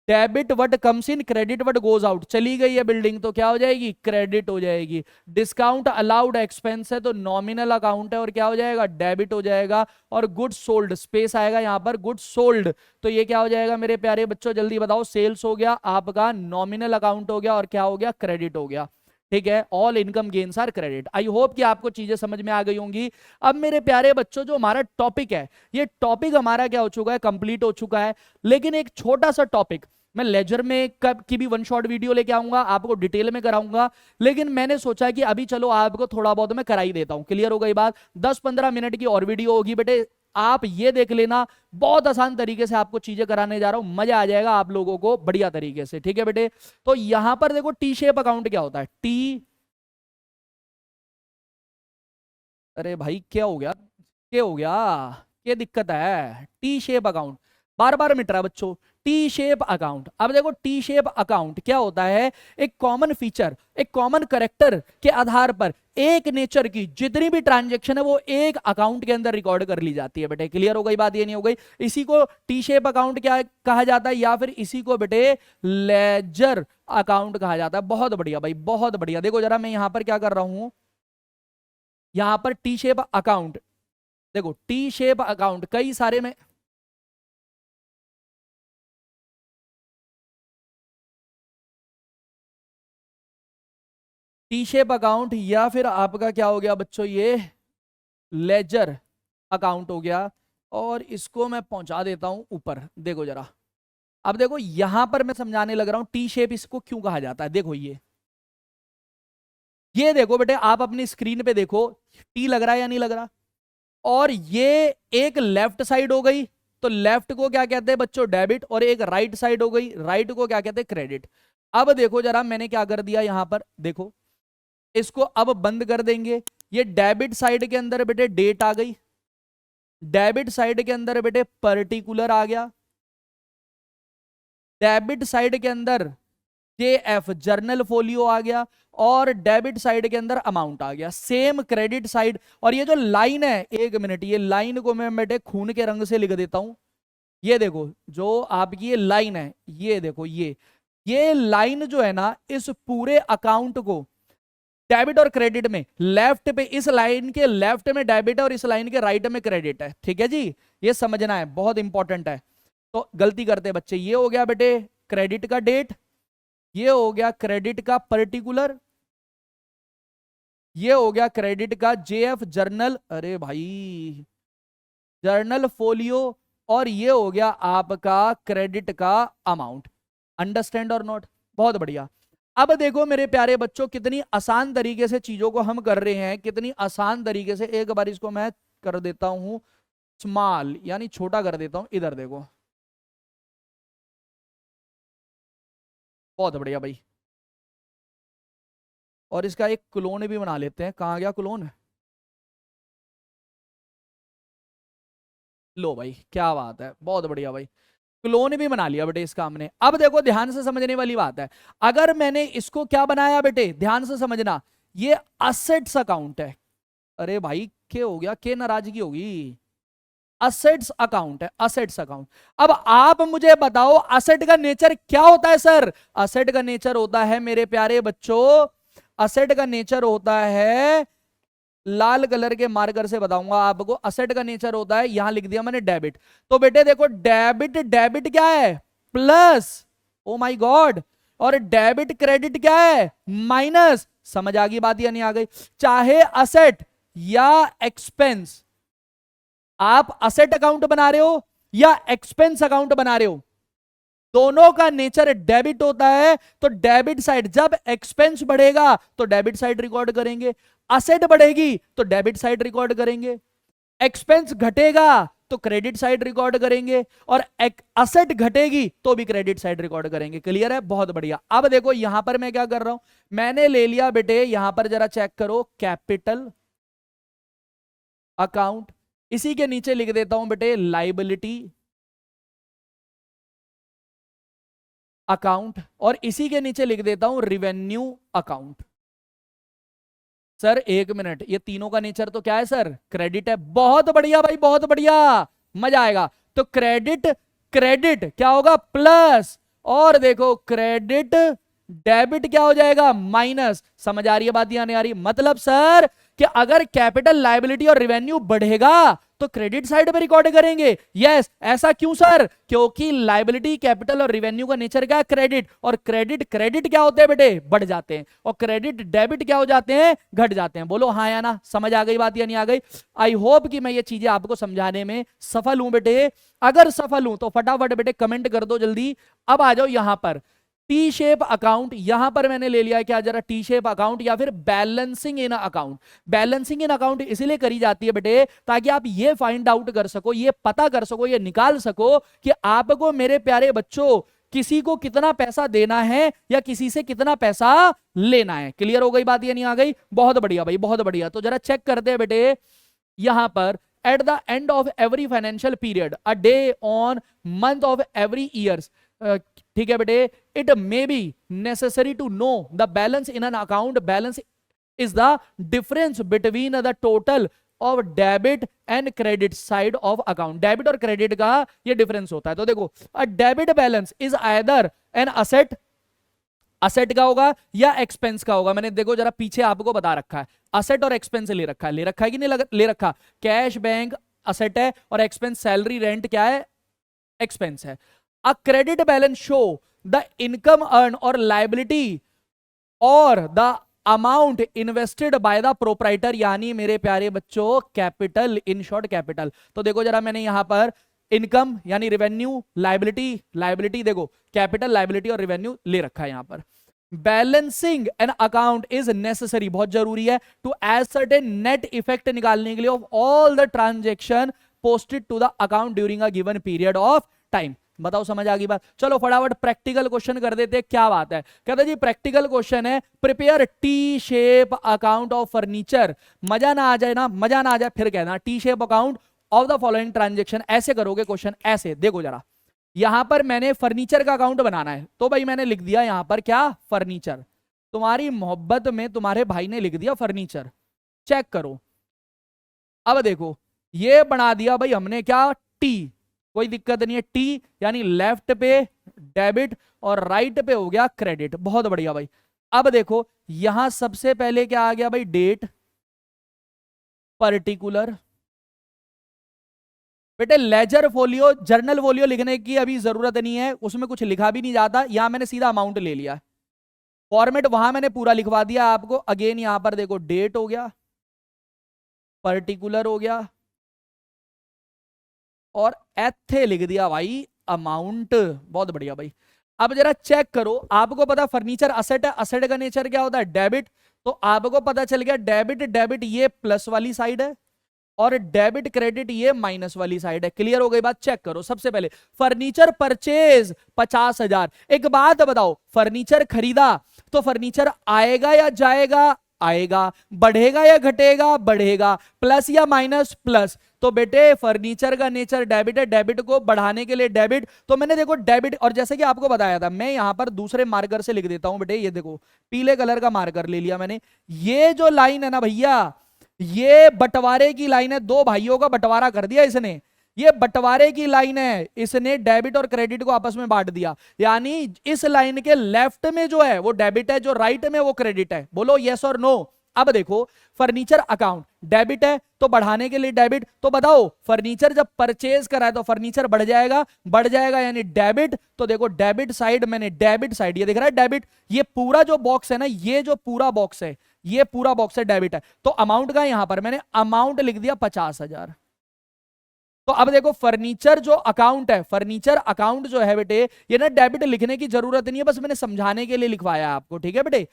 debit what comes in, credit what goes out. चली गई है बिल्डिंग तो क्या हो जाएगी, क्रेडिट हो जाएगी। डिस्काउंट अलाउड एक्सपेंस है तो नॉमिनल अकाउंट है और क्या हो जाएगा, डेबिट हो जाएगा। और गुड्स सोल्ड, स्पेस आएगा यहां पर, गुड्स सोल्ड, तो ये क्या हो जाएगा मेरे प्यारे बच्चों, जल्दी बताओ। सेल्स हो गया आपका, नॉमिनल अकाउंट हो गया और क्या हो गया, क्रेडिट हो गया। ठीक है, all income gains are credit. I hope कि आपको चीजें समझ में आ गई होंगी। अब मेरे प्यारे बच्चों, जो हमारा टॉपिक है, ये टॉपिक हमारा क्या हो चुका है, कंप्लीट हो चुका है। लेकिन एक छोटा सा टॉपिक मैं लेजर में कब की भी वन शॉट वीडियो लेके आऊंगा, आपको डिटेल में कराऊंगा। लेकिन मैंने सोचा कि अभी चलो आपको थोड़ा बहुत मैं करा ही देता हूं। क्लियर हो गई बात। 10-15 मिनट की और वीडियो होगी बेटे, आप ये देख लेना। बहुत आसान तरीके से आपको चीजें कराने जा रहा हूं, मजा आ जाएगा आप लोगों को बढ़िया तरीके से। ठीक है बेटे, तो यहां पर देखो टी शेप अकाउंट क्या होता है, टी, अरे भाई क्या हो गया, क्या हो गया, क्या दिक्कत है, टी शेप अकाउंट बार बार मिट रहा है बच्चों। टी शेप अकाउंट, अब देखो टी शेप अकाउंट क्या होता है, एक कॉमन फीचर, एक कॉमन करेक्टर के आधार पर एक नेचर की जितनी भी ट्रांजैक्शन है वो एक अकाउंट के अंदर रिकॉर्ड कर ली जाती है बेटे। क्लियर हो गई बात, ये नहीं हो गई। इसी को टी शेप अकाउंट क्या कहा जाता है, या फिर इसी को बेटे लेजर अकाउंट कहा जाता है। बहुत बढ़िया भाई, बहुत बढ़िया। देखो जरा मैं यहां पर क्या कर रहा हूं, यहां पर टी शेप अकाउंट, देखो टी शेप अकाउंट कई सारे में, टी शेप अकाउंट या फिर आपका क्या हो गया बच्चों, ये लेजर अकाउंट हो गया। और इसको मैं पहुंचा देता हूं ऊपर, देखो जरा। अब देखो यहां पर मैं समझाने लग रहा हूं टी शेप इसको क्यों कहा जाता है। देखो ये देखो बेटे, आप अपनी स्क्रीन पे देखो, टी लग रहा है या नहीं लग रहा। और ये एक लेफ्ट साइड हो गई, तो लेफ्ट को क्या कहते हैं बच्चों, डेबिट। और एक राइट साइड हो गई, राइट को क्या कहते हैं, क्रेडिट। अब देखो जरा मैंने क्या कर दिया यहां पर, देखो इसको अब बंद कर देंगे। ये डेबिट साइड के अंदर बेटे डेट आ गई, डेबिट साइड के अंदर बेटे पर्टिकुलर आ गया, डेबिट साइड के अंदर जेएफ जर्नल फोलियो आ गया, और डेबिट साइड के अंदर अमाउंट आ गया। Same credit side. और ये जो लाइन है, एक मिनट, ये लाइन को मैं बेटे खून के रंग से लिख देता हूं। ये देखो जो आपकी ये लाइन है, ये देखो ये लाइन जो है ना, इस पूरे अकाउंट को डेबिट और क्रेडिट में लेफ्ट पे, इस लाइन के लेफ्ट में डेबिट है और इस लाइन के राइट में क्रेडिट है। ठीक है जी, ये समझना है, बहुत इंपॉर्टेंट है। तो गलती करते हैं बच्चे, ये हो गया बेटे क्रेडिट का डेट, ये हो गया क्रेडिट का पर्टिकुलर, ये हो गया क्रेडिट का जेएफ जर्नल, अरे भाई जर्नल फोलियो, और ये हो गया आपका क्रेडिट का अमाउंट। अंडरस्टैंड और नॉट, बहुत बढ़िया। अब देखो मेरे प्यारे बच्चों, कितनी आसान तरीके से चीजों को हम कर रहे हैं, कितनी आसान तरीके से। एक बार इसको मैं कर देता हूं स्मॉल, यानी छोटा कर देता हूं। इधर देखो, बहुत बढ़िया भाई। और इसका एक क्लोन भी बना लेते हैं, कहाँ गया क्लोन, लो भाई क्या बात है, बहुत बढ़िया भाई। क्लोन भी बना लिया बेटे इसका हमने। अब देखो ध्यान से समझने वाली बात है, अगर मैंने इसको क्या बनाया बेटे, ध्यान से समझना, ये असेट्स अकाउंट है। अरे भाई क्या हो गया, क्या नाराजगी होगी, असेट्स अकाउंट है, असेट्स अकाउंट। अब आप मुझे बताओ असेट का नेचर क्या होता है सर। असेट का नेचर होता है मेरे प्यारे बच्चों, असेट का नेचर होता है, लाल कलर के मार्कर से बताऊंगा आपको। असेट का नेचर होता है, यहां लिख दिया मैंने डेबिट। तो बेटे देखो डेबिट, डेबिट क्या है, प्लस, ओ माय गॉड। और डेबिट क्रेडिट क्या है, माइनस। समझ आ गई बात या नहीं आ गई। चाहे असेट या एक्सपेंस, आप असेट अकाउंट बना रहे हो या एक्सपेंस अकाउंट बना रहे हो, दोनों का नेचर डेबिट होता है। तो डेबिट साइड, जब एक्सपेंस बढ़ेगा तो डेबिट साइड रिकॉर्ड करेंगे, असेट बढ़ेगी तो डेबिट साइड रिकॉर्ड करेंगे, एक्सपेंस घटेगा तो क्रेडिट साइड रिकॉर्ड करेंगे, और असेट घटेगी तो भी क्रेडिट साइड रिकॉर्ड करेंगे। क्लियर है, बहुत बढ़िया। अब देखो यहां पर मैं क्या कर रहा हूं, मैंने ले लिया बेटे, यहां पर जरा चेक करो, कैपिटल अकाउंट, इसी के नीचे लिख देता हूं बेटे लाइबिलिटी अकाउंट, और इसी के नीचे लिख देता हूं रिवेन्यू अकाउंट। सर एक मिनट, ये तीनों का नेचर तो क्या है सर, क्रेडिट है। बहुत बढ़िया भाई, बहुत बढ़िया, मजा आएगा। तो क्रेडिट, क्रेडिट क्या होगा, प्लस, और देखो क्रेडिट डेबिट क्या हो जाएगा, माइनस। समझ आ रही है बात या नहीं आ रही? मतलब सर कि अगर कैपिटल, लायबिलिटी और रेवेन्यू बढ़ेगा तो क्रेडिट साइड पे रिकॉर्ड करेंगे। यस, ऐसा क्यों सर? क्योंकि लायबिलिटी, कैपिटल और रेवेन्यू का नेचर क्या है, क्रेडिट। और क्रेडिट क्रेडिट क्या होते हैं बेटे, बढ़ जाते हैं। और क्रेडिट डेबिट क्या हो जाते हैं, घट जाते हैं। बोलो हाँ या ना? समझ आ गई बात या नहीं आ गई? आई होप कि मैं ये चीजें आपको समझाने में सफल हूं बेटे। अगर सफल हूं तो फटाफट बेटे कमेंट कर दो जल्दी। अब आ जाओ यहां पर टी शेप अकाउंट। यहां पर मैंने ले लिया है क्या जरा, टी शेप अकाउंट या फिर बैलेंसिंग इन अकाउंट। बैलेंसिंग इन अकाउंट इसलिए करी जाती है बेटे ताकि आप ये फाइंड आउट कर सको, ये पता कर सको, ये निकाल सको कि आपको मेरे प्यारे बच्चों किसी को कितना पैसा देना है या किसी से कितना पैसा लेना है। क्लियर हो गई बात या नहीं आ गई? बहुत बढ़िया भाई, बहुत बढ़िया। तो जरा चेक करते हैं बेटे यहां पर, at the end of every financial period, a day on month of every years. ठीक है बेटे, it may be necessary to know the balance in an account. Balance is the difference between the total of debit and credit side of account. Debit और credit का ये difference होता है। तो देखो, a debit balance is either an asset, asset का होगा या एक्सपेंस का होगा। मैंने देखो जरा पीछे आपको बता रखा है, असेट और एक्सपेंस ले रखा है। ले रखा है कि नहीं ले रखा? कैश बैंक असेट है और एक्सपेंस सैलरी रेंट क्या है, एक्सपेंस है। A credit balance show the income earn और लायबिलिटी और the amount invested by the proprietor, यानी मेरे प्यारे बच्चों कैपिटल, इन शॉर्ट कैपिटल। तो देखो जरा मैंने यहां पर इनकम यानी रेवेन्यू, लायबिलिटी, लायबिलिटी देखो कैपिटल, लायबिलिटी और रेवेन्यू ले रखा है यहां पर। Balancing an account is necessary, बहुत जरूरी है, टू एसर्टेन नेट इफेक्ट निकालने के लिए of all the transaction posted to the account during a given period of time. बताओ समझ आ गई बात? चलो फटाफट प्रैक्टिकल क्वेश्चन कर देते हैं। क्या बात है, कहते जी प्रैक्टिकल क्वेश्चन है, prepare T shape account of furniture. मजा ना आ जाए ना, मजा ना आ जाए फिर कहना T shape account of the following transaction. ऐसे करोगे क्वेश्चन, ऐसे देखो जरा, यहां पर मैंने फर्नीचर का अकाउंट बनाना है तो भाई मैंने लिख दिया यहां पर क्या, फर्नीचर। तुम्हारी मोहब्बत में तुम्हारे भाई ने लिख दिया फर्नीचर। चेक करो, अब देखो ये बना दिया भाई हमने क्या, टी। कोई दिक्कत नहीं है, टी यानी लेफ्ट पे डेबिट और राइट पे हो गया क्रेडिट। बहुत बढ़िया भाई। अब देखो यहां सबसे पहले क्या आ गया भाई, डेट, पर्टिकुलर। बेटे लेजर फोलियो, जर्नल फोलियो लिखने की अभी जरूरत नहीं है, उसमें कुछ लिखा भी नहीं जाता। यहां मैंने सीधा अमाउंट ले लिया, फॉर्मेट वहां मैंने पूरा लिखवा दिया आपको। अगेन यहां पर देखो डेट हो गया, पर्टिकुलर हो गया और एथे लिख दिया भाई अमाउंट। बहुत बढ़िया भाई। अब जरा चेक करो, आपको पता फर्नीचर असेट है, असेट का नेचर क्या होता है, डेबिट। तो आपको पता चल गया डेबिट डेबिट ये प्लस वाली साइड है और डेबिट क्रेडिट ये माइनस वाली साइड है। क्लियर हो गई बात? चेक करो सबसे पहले फर्नीचर परचेज 50,000। एक बात बताओ, फर्नीचर खरीदा तो फर्नीचर आएगा या जाएगा, आएगा। बढ़ेगा या घटेगा, बढ़ेगा। प्लस या माइनस, प्लस। तो बेटे फर्नीचर का नेचर डेबिट है, डेबिट को बढ़ाने के लिए डेबिट। तो मैंने देखो डेबिट, और जैसे कि आपको बताया था मैं यहां पर दूसरे मार्कर से लिख देता हूं बेटे, ये देखो पीले कलर का मार्कर ले लिया मैंने। ये जो लाइन है ना भैया, ये बंटवारे की लाइन है, दो भाइयों का बंटवारा कर दिया इसने। ये बंटवारे की लाइन है, इसने डेबिट और क्रेडिट को आपस में बांट दिया। यानी इस लाइन के लेफ्ट में जो है वो डेबिट है, जो राइट में वो क्रेडिट है। बोलो यस और नो? अब देखो फर्नीचर अकाउंट डेबिट है तो बढ़ाने के लिए डेबिट। तो बताओ फर्नीचर जब परचेज करा है तो फर्नीचर बढ़ जाएगा, बढ़ जाएगा यानी डेबिट। तो देखो डेबिट साइड, मैंने डेबिट साइड, ये दिख रहा है डेबिट। ये पूरा जो बॉक्स है ना, ये जो पूरा बॉक्स है, ये पूरा बॉक्स है डेबिट है। तो अमाउंट का यहां पर मैंने अमाउंट लिख दिया 50,000। तो अब देखो फर्नीचर जो अकाउंट है, फर्नीचर अकाउंट जो है बेटे, ये ना डेबिट लिखने की जरूरत नहीं है, बस मैंने समझाने के लिए लिखवाया आपको। ठीक है बेटे,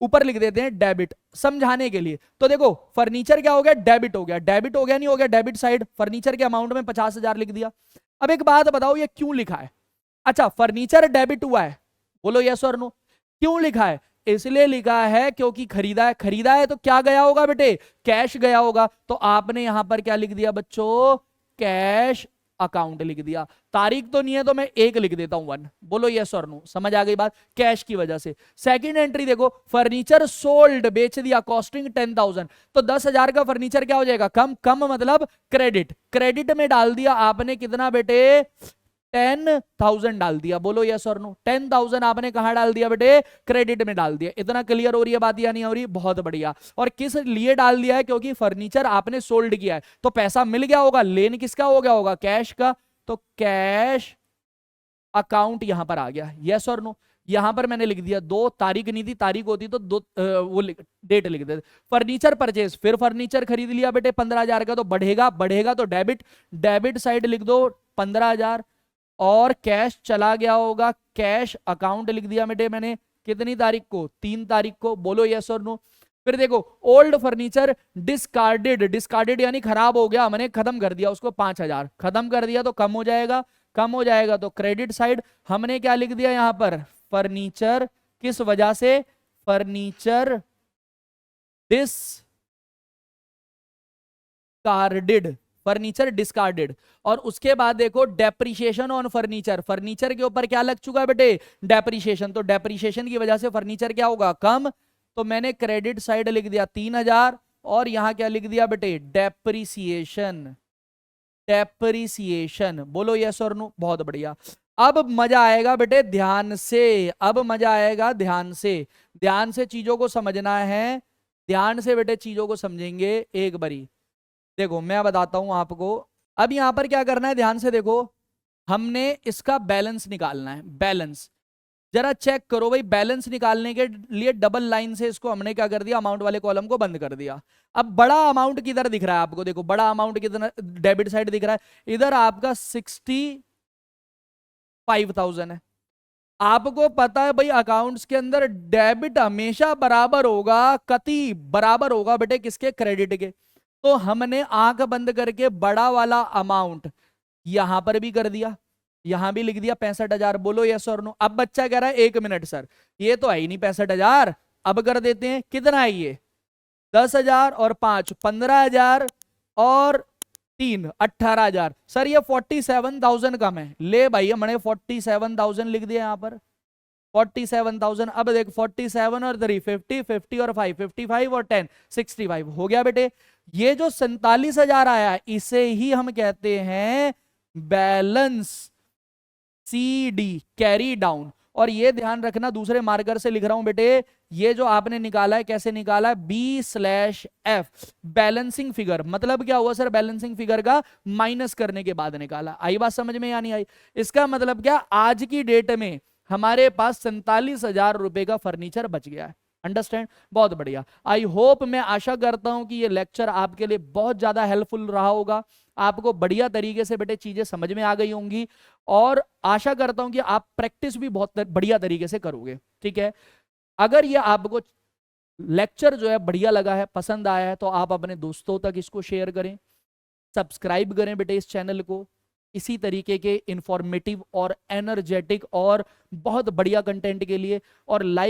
ऊपर लिख देते हैं डेबिट समझाने के लिए। तो देखो फर्नीचर क्या हो गया, डेबिट हो गया। डेबिट हो गया नहीं हो गया, डेबिट साइड फर्नीचर के अमाउंट में 50,000 लिख दिया। अब एक बात बताओ ये क्यों लिखा है? अच्छा फर्नीचर डेबिट हुआ है, बोलो यस और नो? क्यों लिखा है? इसलिए लिखा है क्योंकि खरीदा है। खरीदा है तो क्या गया होगा बेटे, कैश गया होगा। तो आपने यहां पर क्या लिख दिया बच्चों, कैश अकाउंट लिख दिया। तारीख तो नहीं है तो मैं एक लिख देता हूं 1। बोलो यस और नो? समझ आ गई बात? कैश की वजह से। सेकंड एंट्री देखो, फर्नीचर सोल्ड, बेच दिया, कॉस्टिंग 10,000। तो 10,000 का फर्नीचर क्या हो जाएगा, कम। कम मतलब क्रेडिट। क्रेडिट में डाल दिया आपने कितना बेटे, 10,000 डाल दिया, बोलो यस और नो। 10,000 आपने कहां डाल दिया बेटे? क्रेडिट में डाल दिया। इतना क्लियर हो रही है बात या नहीं हो रही? बहुत बढ़िया। और किस लिए डाल दिया है? क्योंकि फर्नीचर आपने सोल्ड किया है तो पैसा मिल गया होगा, लेन किसका हो गया होगा? कैश का। तो कैश अकाउंट यहां पर आ गया, यस और नो। यहां पर मैंने लिख दिया, 2 तारीख नहीं थी, तारीख होती तो वो डेट लिख देते। फर्नीचर परचेज, फिर फर्नीचर खरीद लिया बेटे 15,000 का, तो बढ़ेगा, बढ़ेगा तो डेबिट, डेबिट साइड लिख दो 15,000। और कैश चला गया होगा, कैश अकाउंट लिख दिया बेटे मैंने, कितनी तारीख को? 3 तारीख को, बोलो यस और नो। फिर देखो ओल्ड फर्नीचर डिस्कार्डेड, डिस्कार्डेड यानी खराब हो गया, मैंने खत्म कर दिया उसको, 5,000 खत्म कर दिया तो कम हो जाएगा, कम हो जाएगा तो क्रेडिट साइड हमने क्या लिख दिया यहां पर? फर्नीचर। किस वजह से? Furniture discarded, furniture discarded. और उसके बाद देखो डेप्रिसिएशन ऑन फर्नीचर, फर्नीचर के ऊपर क्या लग चुका है बेटे? डेप्रिसिएशन। तो डेप्रिसिएशन की वजह से फर्नीचर क्या होगा? कम। तो मैंने क्रेडिट साइड लिख दिया 3,000 और यहां क्या लिख दिया बेटे? डेप्रिसिएशन, डेप्रिसिएशन, बोलो यस और नो। बहुत बढ़िया। अब मजा आएगा बेटे ध्यान से, अब मजा आएगा ध्यान से, ध्यान से चीजों को समझना है, ध्यान से बेटे चीजों को समझेंगे एक बारी। देखो मैं बताता हूं आपको, अब यहां पर क्या करना है, ध्यान से देखो। हमने इसका बैलेंस निकालना है, बैलेंस। जरा चेक करो भाई, बैलेंस निकालने के लिए डबल लाइन से इसको हमने क्या कर दिया? अमाउंट वाले कॉलम को बंद कर दिया। अब बड़ा अमाउंट किधर दिख रहा है आपको? देखो बड़ा अमाउंट किधर डेबिट साइड दिख रहा है, इधर आपका 65,000 है। आपको पता है भाई अकाउंट्स के अंदर डेबिट हमेशा बराबर होगा, कति बराबर होगा बेटे किसके? क्रेडिट के। तो हमने आंख बंद करके बड़ा वाला अमाउंट यहां पर भी कर दिया, यहां भी लिख दिया 65,000, बोलो यस और नो। अब बच्चा कह रहा है 1 मिनट सर, ये तो है ही नहीं 65,000, अब कर देते हैं। कितना है ये? 10,000 और 5 15,000 और 3 18,000। सर ये 47,000 कम है। ले भाई हमने 47,000 लिख दिया यहां पर, 47,000। अब देख 47 और 3 50, 50 और 5 55 और 10 65 हो गया बेटे। ये जो 47,000 आया इसे ही हम कहते हैं बैलेंस, CD, कैरी डाउन। और ये ध्यान रखना, दूसरे मार्कर से लिख रहा हूं बेटे, ये जो आपने निकाला है कैसे निकाला है? B/F, balancing figure. मतलब क्या हुआ सर? बैलेंसिंग फिगर का माइनस करने के बाद निकाला। आई बात समझ में या नहीं आई? इसका मतलब क्या? आज की डेट में हमारे पास 47,000 रुपए का फर्नीचर बच गया है। अंडरस्टैंड? बहुत बढ़िया। आई होप, मैं आशा करता हूं कि ये लेक्चर आपके लिए बहुत ज्यादा हेल्पफुल रहा होगा, आपको बढ़िया तरीके से बेटे चीजें समझ में आ गई होंगी, और आशा करता हूं कि आप प्रैक्टिस भी बहुत बढ़िया तरीके से करोगे। ठीक है? अगर ये आपको लेक्चर जो है बढ़िया लगा है, पसंद आया है, तो आप अपने दोस्तों तक इसको शेयर करें, सब्सक्राइब करें बेटे इस चैनल को, इसी तरीके के इंफॉर्मेटिव और एनर्जेटिक और बहुत बढ़िया कंटेंट के लिए, और लाइक